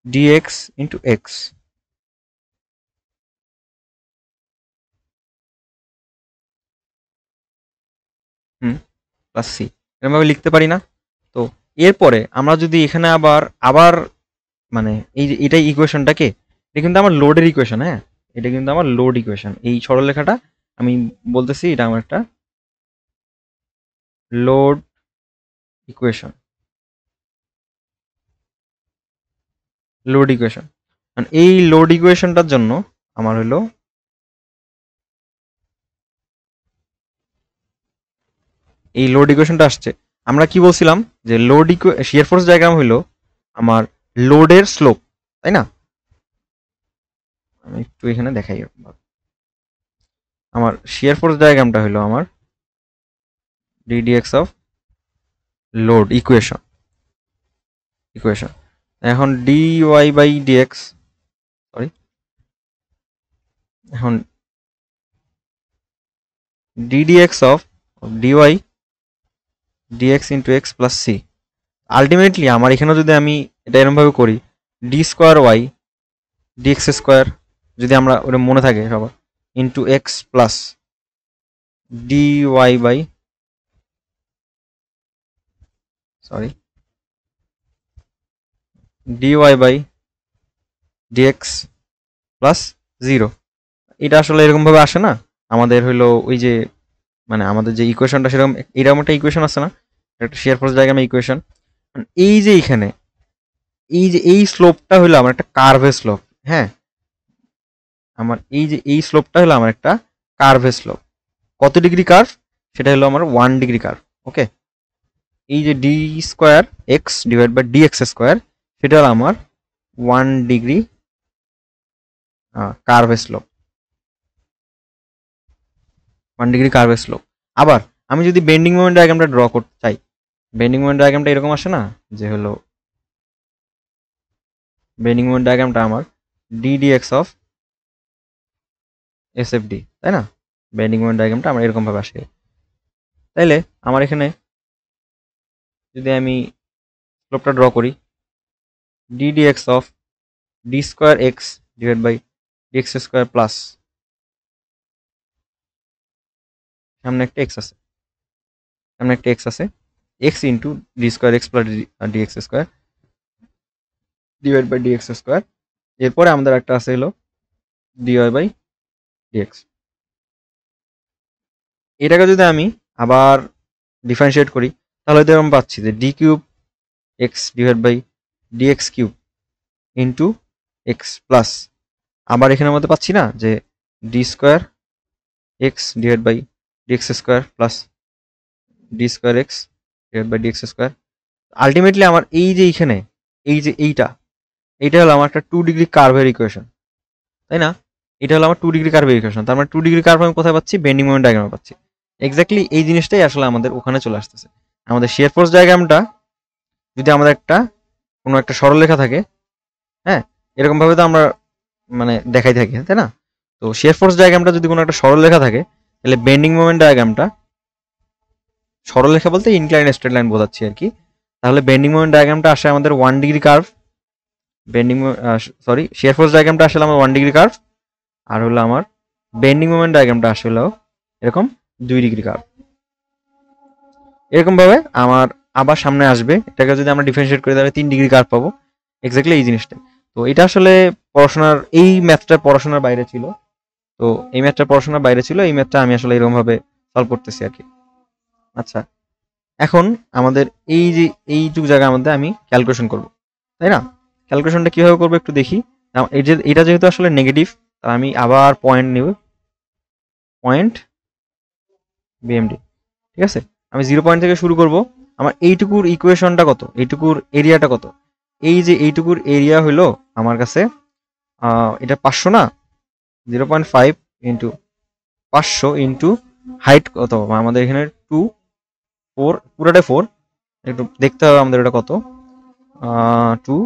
dx into x plus c, এরকমভাবে লিখতে পারি না? তো এরপরে আমরা যদি এখানে আবার আবার মানে এই যে এটাই ইকুয়েশনটাকে, এটা কিন্তু আমার লোডের ইকুয়েশন, হ্যাঁ এটা কিন্তু আমার লোড ইকুয়েশন। এই সরলরেখাটা আমি বলতেছি এটা আমার একটা লোড ইকুয়েশন, লোড ইকুয়েশন। এই লোড ইকুয়েশনটার জন্য আমার হলো এই লোড ইকুয়েশনটা আসছে। আমরা কি বলছিলাম যে লোড শিয়ার ফোর্স ডায়াগ্রাম হলো আমার লোডের স্লোপ, তাই না? আমি একটু এখানে দেখাই, আমার শিয়ার ফোর্স ডায়াগ্রামটা হলো আমার ddx of load equation equation. এখন dy বাই dx, সরি এখন ddx of dy dx into x plus c. Ultimately আমার এখানে যদি আমি এটা এরকমভাবে করি d square y dx square, যদি আমরা ওটা মনে থাকে সবার, into x plus d y by sorry d y by dx plus zero. এটা আসলে এরকমভাবে আসে না, আমাদের হলো ওই যে মানে আমাদের যে ইকুয়েশনটা সেরকম এরকম একটা ইকুয়েশন আছে না, একটা শেয়ার ফোর্স ডায়াগ্রামের ইকুয়েশন। এই যে এইখানে এই যে এই স্লোপটা হলো আমার একটা কার্ভের স্লোপ, হ্যাঁ আমার এই যে এই স্লোপটা হলো আমার একটা কার্ভের স্লোপ। কত ডিগ্রি কার্ভ? সেটা হলো আমার 1 ডিগ্রি কার্ভ। ওকে, এই যে d square x divide by d x square, সেটা হলো আমার 1 ডিগ্রি কার্ভের স্লোপ, 1 ডিগ্রি কার্ভের স্লোপ। আবার আমি যদি বেন্ডিং মোমেন্ট ডায়াগ্রামটা ড্র করতে চাই, বেন্ডিং মোমেন্ট ডায়াগ্রামটা এরকম আসে না, যে হলো বেন্ডিং মোমেন্ট ডায়াগ্রামটা আমার ddx of S F D, তাই না? বেন্ডিং মোমেন্ট ডায়াগ্রামটা আমার এরকম ভাবে আসে। তাইলে আমার এখানে যদি আমি স্লোপটা ড্র করি ddx of d square x divide by dx square plus সামনে একটা এক্স আছে, সামনে একটা এক্স আছে, x into d square x plus dx square divide by dx square. এরপরে আমাদের একটা আছে হলো ডিওয়াই বাই ডিএক্স। এটাকে যদি আমি আবার ডিফারেন্সিয়েট করি তাহলে হয়তো আমি পাচ্ছি যে d cube x divide by dx cube into x plus, আবার এখানের মধ্যে পাচ্ছি না যে d square x divide by dx square plus d square x divide by dx square. Ultimately আমার এই যে এইখানে এই যে এইটা হলো আমার একটা 2 ডিগ্রি কার্ভের ইকুয়েশন, তাই না? এটা হলো আমার 2 ডিগ্রি কার্ভের ইকুয়েশন। তার মানে 2 ডিগ্রি কার্ভ আমি কোথায় পাচ্ছি? বেন্ডিং মোমেন্ট ডায়াগ্রামে পাচ্ছি। এক্স্যাক্টলি এই জিনিসটাই আসলে আমাদের ওখানে চলে আসতেছে। আমাদের শিয়ার ফোর্স ডায়াগ্রামটা যদি আমাদের একটা কোনো একটা সরলরেখা থাকে, হ্যাঁ এরকম ভাবে তো আমরা মানে দেখাই থাকি, তাই না? তো শিয়ার ফোর্স ডায়াগ্রামটা যদি কোনো একটা সরলরেখা থাকে, তাহলে বেন্ডিং মোমেন্ট ডায়াগ্রামটা, সরলরেখা বলতে ইনক্লাইন স্ট্রেট লাইন বোঝাচ্ছি আর কি, তাহলে বেন্ডিং মোমেন্ট ডায়াগ্রামটা আসে আমাদের 1 degree curve, bending sorry shear force ডায়াগ্রামটা আসলে আমার 1 ডিগ্রি কার্ভ, আর হলো আমার বেন্ডিং মোমেন্ট ডায়াগ্রামটা আসলে এরকম 2 ডিগ্রি কার্ভ। এরকম ভাবে আমার আবার সামনে আসবে, এটাকে যদি আমরা ডিফারেন্সিয়েট করি তাহলে 3 ডিগ্রি কার্ভ পাবো। এক্স্যাক্টলি এই জিনিসটা। তো এটা আসলে পড়াশোনার এই ম্যাথটা পড়াশোনার বাইরে ছিল, তো এই ম্যাথটা পড়াশোনার বাইরে ছিল, এই ম্যাথটা আমি আসলে এরকম ভাবে সলভ করতেছি আর কি। আচ্ছা, এখন আমাদের এই যে এইটুকু জায়গার মধ্যে আমি ক্যালকুলেশন করব, তাই না? ক্যালকুলেশনটা কিভাবে করবো একটু দেখি। এই যে এটা যেহেতু আসলে নেগেটিভ, তার আমি আবার পয়েন্ট নেব, পয়েন্ট বিএমডি, ঠিক আছে? আমি 0 পয়েন্ট থেকে শুরু করব। আমার এইটুকুর ইকুয়েশনটা কত, এইটুকুর এরিয়াটা কত? এই যে এইটুকুর এরিয়া হলো আমার কাছে এটা 500 না, 0.5 ইন্টু 500 ইন্টু হাইট কত আমাদের এখানে 4 পুরোটা 4, একটু দেখতে হবে আমাদের এটা কত, 2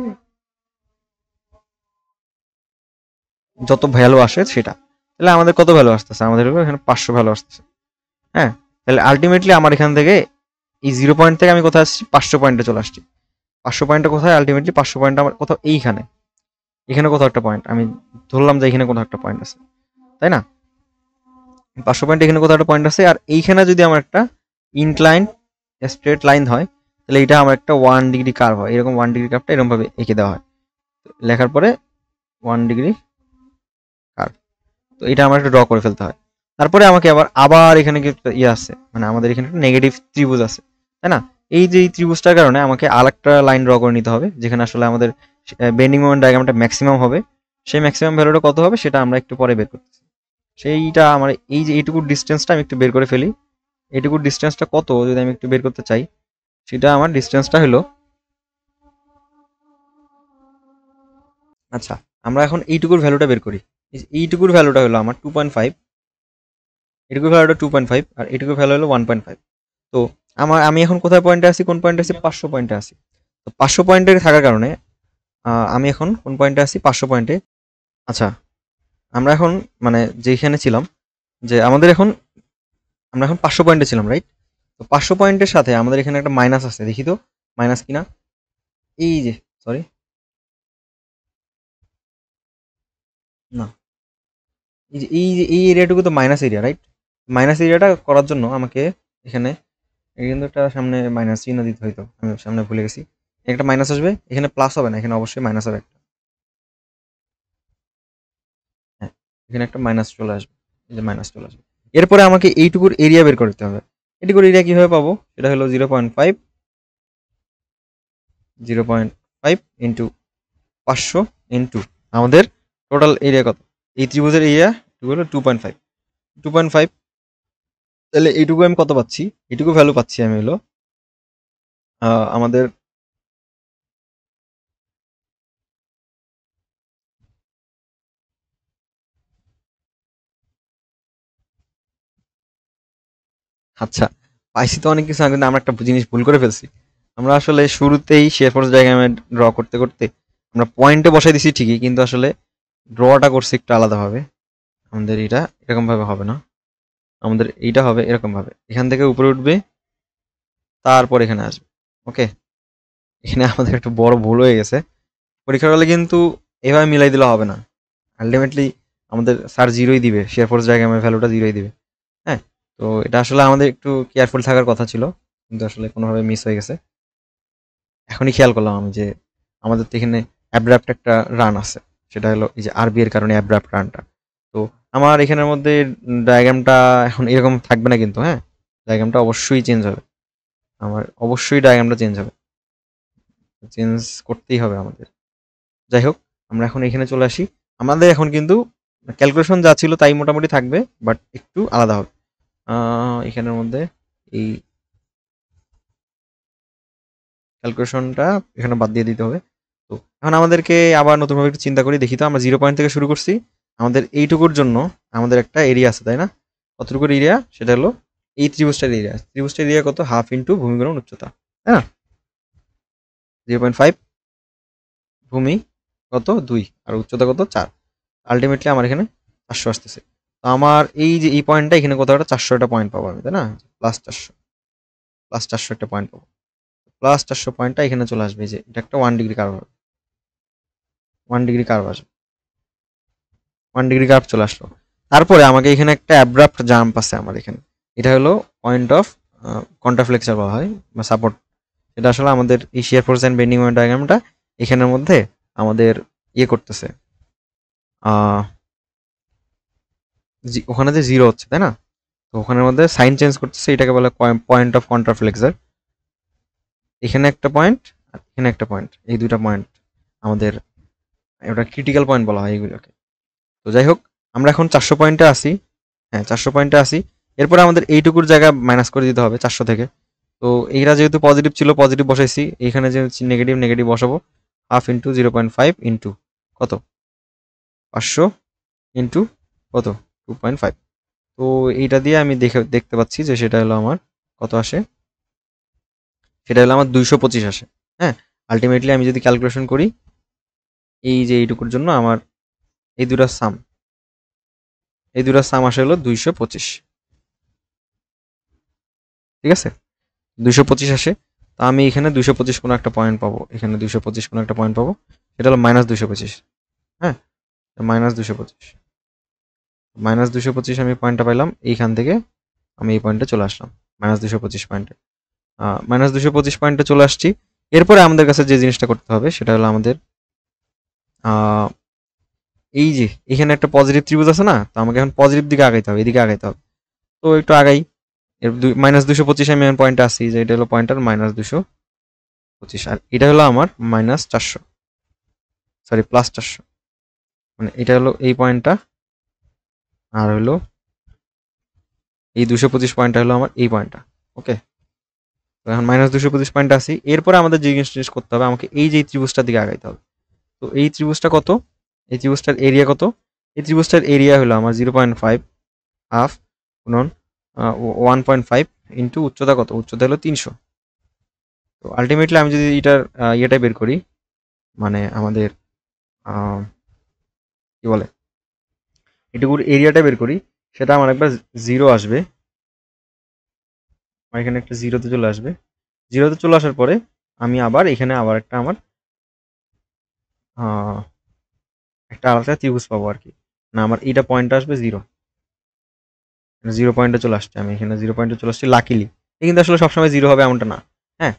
যত ভ্যালু আসে সেটা, তাহলে আমাদের কত ভ্যালু আসতেছে? আমাদের এখানে 500 ভ্যালু আসতেছে, হ্যাঁ। তাহলে আলটিমেটলি আমার এখান থেকে এই 0 পয়েন্ট থেকে আমি কোথায় আসছি, 500 পয়েন্টে চলে আসছি। 500 পয়েন্টটা কোথায়, আলটিমেটলি 500 পয়েন্ট আমার কোথাও এইখানে, এখানে কোথাও একটা পয়েন্ট, আমি ধরলাম যে এখানে কোথাও একটা পয়েন্ট আছে, তাই না? 500 পয়েন্ট এখানে কোথাও একটা পয়েন্ট আছে, আর এইখানে যদি আমার একটা ইনক্লাইন স্ট্রেট লাইন হয়, তাহলে এটা আমার একটা 1 ডিগ্রি কার্ভ হয়। এরকম 1 ডিগ্রি কার্ভটা এরকম ভাবে এঁকে দেওয়া হয়, লেখার পরে 1 ডিগ্রি কার্ভ। তো এটা আমার একটা ড্র করে ফেলতে হয়। তারপরে আমাকে আবার এখানে ইয়ে আছে, মানে আমাদের এখানে একটা নেগেটিভ ত্রিভুজ আছে, তাই না? এই যে এই ত্রিভুজটার কারণে আমাকে আরেকটা লাইন ড্র করে নিতে হবে, যেখানে আসলে আমাদের বেন্ডিং মোমেন্ট ডায়াগ্রামটা ম্যাক্সিমাম হবে। সেই ম্যাক্সিমাম ভ্যালুটা কত হবে সেটা আমরা একটু পরে বের করতেছি। সেইটা আমার এই যে এইটুকু ডিস্টেন্সটা আমি একটু বের করে ফেলি। এইটুকু ডিস্টেন্সটা কত যদি আমি একটু বের করতে চাই, সেটা আমার ডিস্টেন্সটা হলো, আচ্ছা আমরা এখন এইটুকুর ভ্যালুটা বের করি। এইটুকুর ভ্যালুটা হলো আমার 2.5, এটুকুর ভ্যালুটা 2.5, আর এটুকুর ভ্যালু হলো 1.5। তো আমি এখন কোথায় পয়েন্টে আছি, কোন পয়েন্টে আছি, 500 পয়েন্টে আছি। তো 500 পয়েন্টে থাকার কারণে আমি এখন কোন পয়েন্টে আছি, 500 পয়েন্টে। আচ্ছা আমরা এখন মানে যেখানে ছিলাম, যে আমরা এখন 500 পয়েন্টে ছিলাম, রাইট? তো 500 পয়েন্টের সাথে আমাদের এখানে একটা মাইনাস আছে, দেখি তো মাইনাস কিনা। এই যে, সরি, না, এই এরিয়াটুকু তো মাইনাস এরিয়া, রাইট? মাইনাস এরিয়াটা করার জন্য আমাকে এখানে কিন্তু একটা সামনে মাইনাস চিহ্ন দিতে হইতো, আমি সামনে ভুলে গেছি। একটা মাইনাস আসবে, এখানে প্লাস হবে না, এখানে অবশ্যই মাইনাস হবে একটা। হ্যাঁ, এখানে একটা মাইনাস চলে আসবে, এই যে মাইনাস চলে আসবে। এরপরে আমাকে এইটুকুর এরিয়া বের করতে হবে। এইটুকুর এরিয়া কিভাবে পাবো, সেটা হলো 0.5 ইন্টু 500 ইন্টু আমাদের টোটাল এরিয়া কত, এই ত্রিভুজের এরিয়া হলো 2.5। 2.5, তাহলে এইটুকু আমি কত পাচ্ছি, এইটুকু ভ্যালু পাচ্ছি আমি হলো আমাদের, আচ্ছা পাইছি তো অনেক কিছু, কিন্তু আমরা একটা জিনিস ভুল করে ফেলছি। আমরা আসলে শুরুতেই শেয়ার ফোর্স ডায়াগ্রামে ড্র করতে করতে আমরা পয়েন্টে বসাই দিছি ঠিকই, কিন্তু আসলে ড্রটা করছি একটু আলাদাভাবে। আমাদের এটা এরকম ভাবে হবে না, আমাদের এইটা হবে এরকম ভাবে, এখান থেকে উপরে উঠবে, তারপর এখানে আসবে। ওকে, এখানে আমাদের একটু বড় ভুল হয়ে গেছে। পরীক্ষার হলে কিন্তু এভাবে মিলাই দিলে হবে না, আলটিমেটলি আমাদের স্যার জিরোই দিবে, শেয়ার ফোর্স ডায়াগ্রামের ভ্যালুটা জিরোই দিবে। হ্যাঁ, তো এটা আসলে আমাদের একটু কেয়ারফুল থাকার কথা ছিল, কিন্তু আসলে কোনোভাবে মিস হয়ে গেছে। এখনই খেয়াল করলাম আমি যে আমাদের তো এখানে অ্যাব্রাপ্ট একটা রান আছে, সেটা হলো এই যে আরবি এর কারণে অ্যাব্রাপ্ট রানটা। তো আমার এখানের মধ্যে ডায়াগ্রামটা এখন এরকম থাকবে না কিন্তু, হ্যাঁ, ডায়াগ্রামটা অবশ্যই চেঞ্জ হবে, আমার অবশ্যই ডায়াগ্রামটা চেঞ্জ হবে, চেঞ্জ করতেই হবে আমাদের। যাই হোক, আমরা এখন এখানে চলে আসি। আমাদের এখন কিন্তু ক্যালকুলেশন যা ছিল তাই মোটামুটি থাকবে, বাট একটু আলাদা হবে এখানের মধ্যে। এই ক্যালকুলেশনটা এখানে বাদ দিয়ে দিতে হবে। তো এখন আমাদেরকে আবার নতুনভাবে একটু চিন্তা করি, দেখি তো আমরা 0 পয়েন্ট থেকে শুরু করছি। আমাদের এইটুকুর জন্য আমাদের একটা এরিয়া আছে, তাই না? কতটুকুর এরিয়া, সেটা হলো এই ত্রিভুজটার এরিয়া। ত্রিভুজটার এরিয়া কত, হাফ ইন্টু ভূমিগুণন উচ্চতা, তাই না? 0.5, ভূমি কত 2, আর উচ্চতা কত 4। আলটিমেটলি আমার এখানে 400 আসতেছে। তো আমার এই যে এই পয়েন্টটা এখানে কোথাও একটা 400 একটা পয়েন্ট পাবো আমি, তাই না? প্লাস 400 একটা পয়েন্ট পাবো। প্লাস 400 পয়েন্টটা এখানে চলে আসবে, যে এটা একটা 1 ডিগ্রি কার্ভ হবে, 1 ডিগ্রি কার্ভ আসবে, 1 ডিগ্রি কার্ভ চলে আসলো। তারপরে আমাকে এখানে একটা অ্যাব্রাপ্ট জাম্প আছে আমার এখানে, এটা হলো পয়েন্ট অফ কন্ট্রাফ্লেক্সার বলা হয় বা সাপোর্ট। এটা আসলে আমাদের এই shear force and bending moment ডায়াগ্রামটা এখানের মধ্যে আমাদের ইয়ে করতেছে, ওখানে যে জিরো হচ্ছে, তাই না? তো ওখানের মধ্যে সাইন চেঞ্জ করতেছে, এটাকে বলে পয়েন্ট অফ কন্ট্রাফ্লেক্সার। এখানে একটা পয়েন্ট আর এখানে একটা পয়েন্ট, এই দুইটা পয়েন্ট আমাদের, এটা ক্রিটিক্যাল পয়েন্ট বলা হয় এইগুলোকে। তো যাই হোক, আমরা এখন 400 পয়েন্টে আসি। হ্যাঁ, 400 পয়েন্টে আসি। এরপরে আমাদের এইটুকুর জায়গা মাইনাস করে দিতে হবে 400 থেকে। তো এইটা যেহেতু পজিটিভ ছিল, পজিটিভ বসাইছি, এইখানে যে নেগেটিভ, নেগেটিভ বসাবো। হাফ ইন্টু 0.5 ইন্টু কত, 500 ইন্টু কত, 2.5। তো এইটা দিয়ে আমি দেখতে পাচ্ছি যে সেটা হলো আমার কত আসে, সেটা হলো আমার 225 আসে। হ্যাঁ, আলটিমেটলি আমি যদি ক্যালকুলেশন করি, এই যে এইটুকুর জন্য আমার এই দুটার সাম, আসে হলো 225। ঠিক আছে, 225 আসে, তো আমি এখানে 225 কোনো একটা পয়েন্ট পাবো, এখানে 225 কোনো একটা পয়েন্ট পাবো, সেটা হলো -225। হ্যাঁ, -225, -225 আমি পয়েন্টটা পাইলাম, এইখান থেকে আমি এই পয়েন্টে চলে আসলাম, -225 পয়েন্টে। -225 পয়েন্টে চলে আসছি। এরপরে আমাদের কাছে যে জিনিসটা করতে হবে সেটা হলো আমাদের এই যে এখানে একটা পজিটিভ ত্রিভুজ আছে না, তো আমাকে এখন পজিটিভ দিকে আগাইতে হবে, এদিকে আগাইতে হবে। তো একটু আগাই, এর -225 আমি এখন পয়েন্টে আসছি, যে এটা হলো পয়েন্টার -225, আর এটা হলো আমার -400, সরি +400, মানে এটা হলো এই পয়েন্টটা, আর হলো এই 225 পয়েন্টটা হলো আমার এই পয়েন্টটা। ওকে, তো এখন -225 পয়েন্টে আসি। এরপরে আমাদের যে জিনিস করতে হবে, আমাকে এই যে ত্রিভুজটার দিকে আগাইতে হবে। তো এই ত্রিভুজটা কত, এই ত্রিভুজটার এরিয়া কত, এই ত্রিভুজটার এরিয়া হলো আমার 0.5 হাফ গুণন 1.5 ইন্টু উচ্চতা কত, উচ্চতা হলো 300। তো আলটিমেটলি আমি যদি এটার ইয়েটা বের করি, মানে আমাদের কি বলে এটুকুর এরিয়াটা বের করি, সেটা আমার একবার 0 আসবে, আমার এখানে একটা 0তে চলে আসবে। 0তে চলে আসার পরে আমি আবার এখানে আবার একটা আমার একটা আলাদা ত্রিভুজ পাবো আর কি, না আমার এইটা পয়েন্ট আসবে 0 পয়েন্টে চলে আসছে, আমি এখানে 0 পয়েন্টে চলে আসছি লাকিলি। কিন্তু আসলে সবসময় 0 হবে এমনটা না। হ্যাঁ,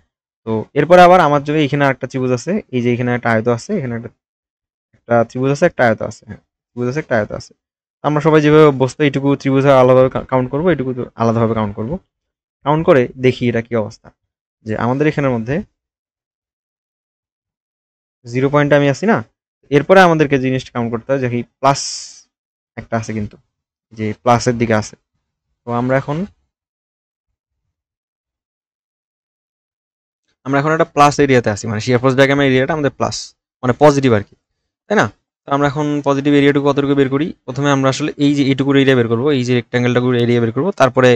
তো এরপরে আবার আমার যদি এখানে একটা ত্রিভুজ আছে, এই যে এখানে একটা আয়ত আছে, এখানে একটা একটা ত্রিভুজ আছে, একটা আয়ত আছে। হ্যাঁ, ত্রিভুজ আছে, একটা আয়ত আছে। আমরা সবাই যেভাবে অভ্যস্ত, এইটুকু ত্রিভুজ আলাদাভাবে কাউন্ট করবো, এইটুকু আলাদাভাবে কাউন্ট করবো। কাউন্ট করে দেখি এটা কি অবস্থা, যে আমাদের এখানের মধ্যে 0 পয়েন্টে আমি আছি না, এরপরে আমাদেরকে জিনিসটা কাউন্ট করতে হবে, যে কি প্লাস একটা আছে, কিন্তু যে প্লাসের দিকে আছে। তো আমরা এখন একটা প্লাস এরিয়াতে আছি, মানে শিয়ার ফোর্স ডায়াগ্রামের এরিয়াটা আমাদের প্লাস, মানে পজিটিভ আর কি, তাই না? তো আমরা এখন পজিটিভ এরিয়াটুকু কতটুকু বের করি, প্রথমে আমরা আসলে এই যে এইটুকুর এরিয়া বের করবো, এই যে রেক্ট্যাঙ্গেলটাকুর এরিয়া বের করবো, তারপরে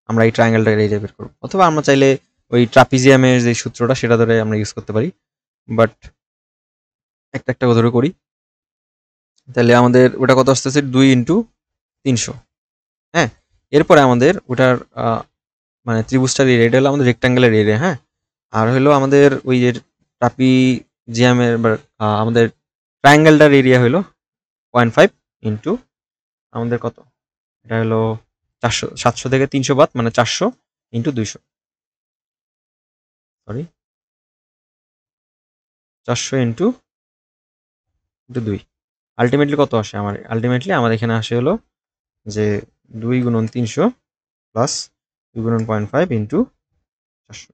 আমরা এই ট্রায়াঙ্গেলটার এরিয়া বের করবো, অথবা আমরা চাইলে ওই ট্রাপিজিয়ামের যে সূত্রটা সেটা ধরে আমরা ইউজ করতে পারি। বাট একটা একটা ধরে করি, তাহলে আমাদের ওটা কত আসতেছে 2 × 300। হ্যাঁ, এরপরে আমাদের ওটার মানে ত্রিভুজটার এরিয়া, এটা হলো আমাদের রেক্ট্যাঙ্গেলের এরিয়া। হ্যাঁ, আর হলো আমাদের ওই যে ট্রাপিজিয়ামের বা আমাদের ট্রায়াঙ্গেলটার এরিয়া হলো 0.5 ইন্টু আমাদের কত, এটা হলো 400, 700 থেকে 300 বাদ, মানে 400 ইন্টু 200, সরি 400 ইন্টু 2। আলটিমেটলি কত আসে আমার, আলটিমেটলি আমার এখানে আসে হলো যে 2 × 300 প্লাস 2 × 0.5 ইন্টু 400,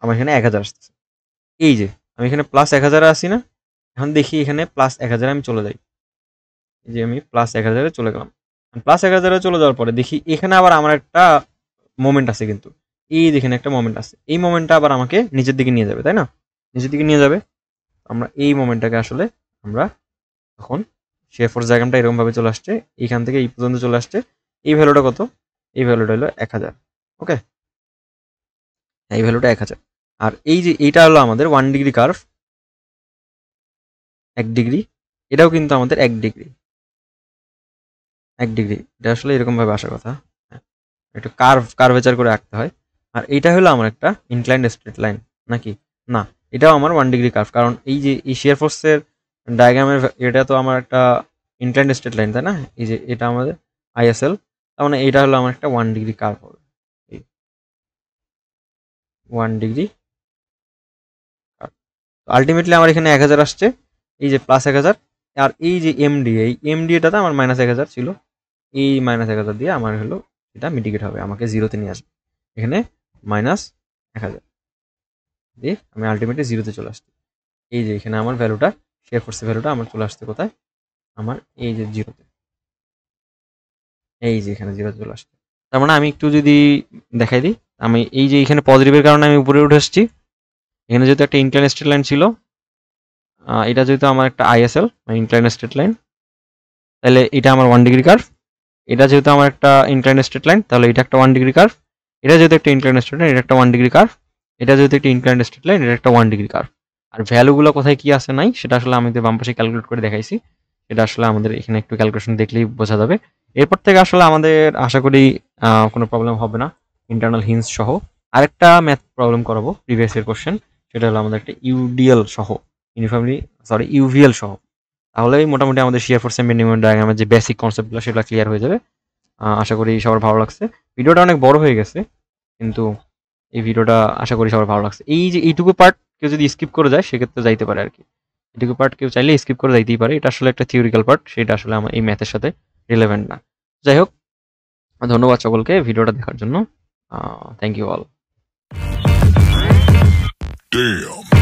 আমার এখানে 1000 আসতেছে। এই যে আমি এখানে +1000 আসি না, এখন দেখি এখানে +1000 আমি চলে যাই, এই যে আমি +1000 চলে গেলাম। +1000 চলে যাওয়ার পরে দেখি এখানে আবার আমার একটা মোমেন্ট আছে, কিন্তু এই যেখানে একটা মোমেন্ট আছে, এই মোমেন্টটা আবার আমাকে নিচের দিকে নিয়ে যাবে, তাই না? নিচের দিকে নিয়ে যাবে। আমরা এই মোমেন্টটাকে আসলে আমরা তখন শিয়ার ফোর্স ডায়াগ্রামটা এরকম ভাবে চলে আসছে, এইখান থেকে এই পর্যন্ত চলে আসছে। এই ভ্যালুটা কত, এই ভ্যালুটা হলো 1000। ওকে, এই ভ্যালুটা 1000। আর এই যে এইটা হলো আমাদের 1 ডিগ্রি কার্ভ, 1 ডিগ্রি, এটাও কিন্তু আমাদের 1 ডিগ্রি, 1 ডিগ্রি, এটা আসলে এরকম ভাবে আসার কথা। হ্যাঁ, একটু কার্ভেচার করে আঁকতে হয়। আর এইটা হলো আমার একটা ইনক্লাইন্ড স্ট্রেট লাইন, নাকি না, এটাও আমার 1 ডিগ্রি কার্ভ, কারণ এই যে এই শিয়ার ফোর্সের ডায়াগ্রামের এটা তো আমার একটা ইনক্লাইন্ড স্ট্রেট লাইন, তাই না? এই যে এটা আমাদের আইএসএল, তার মানে এইটা হলো আমার একটা 1 ডিগ্রি কার্ভ হবে, এই 1 ডিগ্রি কার্ভ। আলটিমেটলি আমার এখানে 1000 আসছে, এই যে +1000। আর এই যে এমডি, এই এমডি এটাতে আমার -1000 ছিল, এই -1000 দিয়ে আমার হলো এটা মিটিগেট হবে, আমাকে 0তে নিয়ে আসবে। এখানে -1000 দিয়ে আমি আলটিমেটলি 0তে চলে আসছি। এই যে এখানে আমার ভ্যালুটা, শিয়ার ফোর্সের ভ্যালুটা আমার চলে আসছে কোথায়, আমার এই যে 0তে, এই যে এখানে 0তে চলে আসছে। তার মানে আমি একটু যদি দেখাই দিই, আমি এই যে এখানে পজিটিভের কারণে আমি উপরে উঠে আসছি, এখানে যেহেতু একটা ইনক্লাইন স্ট্রেট লাইন ছিল, এটা যেহেতু আমার একটা আইএসএল ইনক্লাইন স্ট্রেট লাইন, তাহলে এটা আমার 1 ডিগ্রি কার্ভ। এটা যেহেতু আমার একটা ইনক্লাইন স্ট্রেট লাইন, তাহলে এটা একটা 1 ডিগ্রি কার্ভ। এটা যেহেতু একটা ইনক্লাইন স্ট্রেট লাইন, এটা একটা 1 ডিগ্রি কার্ভ। এটা যেহেতু একটা ইনক্লাইন স্ট্রেট লাইন, এটা একটা 1 ডিগ্রি কার্ভ। আর ভ্যালুগুলো কোথায় কি আছে নাই সেটা আসলে আমি বাম পাশে ক্যালকুলেট করে দেখাইছি, এটা আসলে আমাদের এখানে একটু ক্যালকুলেশন দেখলেই বোঝা যাবে। এরপর থেকে আসলে আমাদের আশা করি কোনো প্রবলেম হবে না ইন্টারনাল হিন্স সহ। আরেকটা ম্যাথ প্রবলেম করাবো প্রিভিয়াস ইয়ার কোশ্চেন, সেটা হলো আমাদের একটা ইউডিএল সহ, ইউভিএল সহ। তাহলেই মোটামুটি আমাদের শিয়ার ফোর্সের মিনিমাম ডায়াগ্রামের যে বেসিক কনসেপ্টগুলো সেগুলো ক্লিয়ার হয়ে যাবে। আশা করি সবার ভালো লাগছে। ভিডিওটা অনেক বড় হয়ে গেছে, কিন্তু এই ভিডিওটা আশা করি সবার ভালো লাগছে। এই যে এইটুকু পার্ট কেউ যদি স্কিপ করে যায় সেক্ষেত্রে যাইতে পারে আর কি। এটুকু পার্ট কেউ চাইলে স্কিপ করে যাইতেই পারে, এটা আসলে একটা থিওরিক্যাল পার্ট, সেটা আসলে আমার এই ম্যাথের সাথে রিলেভেন্ট না। যাই হোক, ধন্যবাদ সকলকে ভিডিওটা দেখার জন্য। Thank you all. Damn.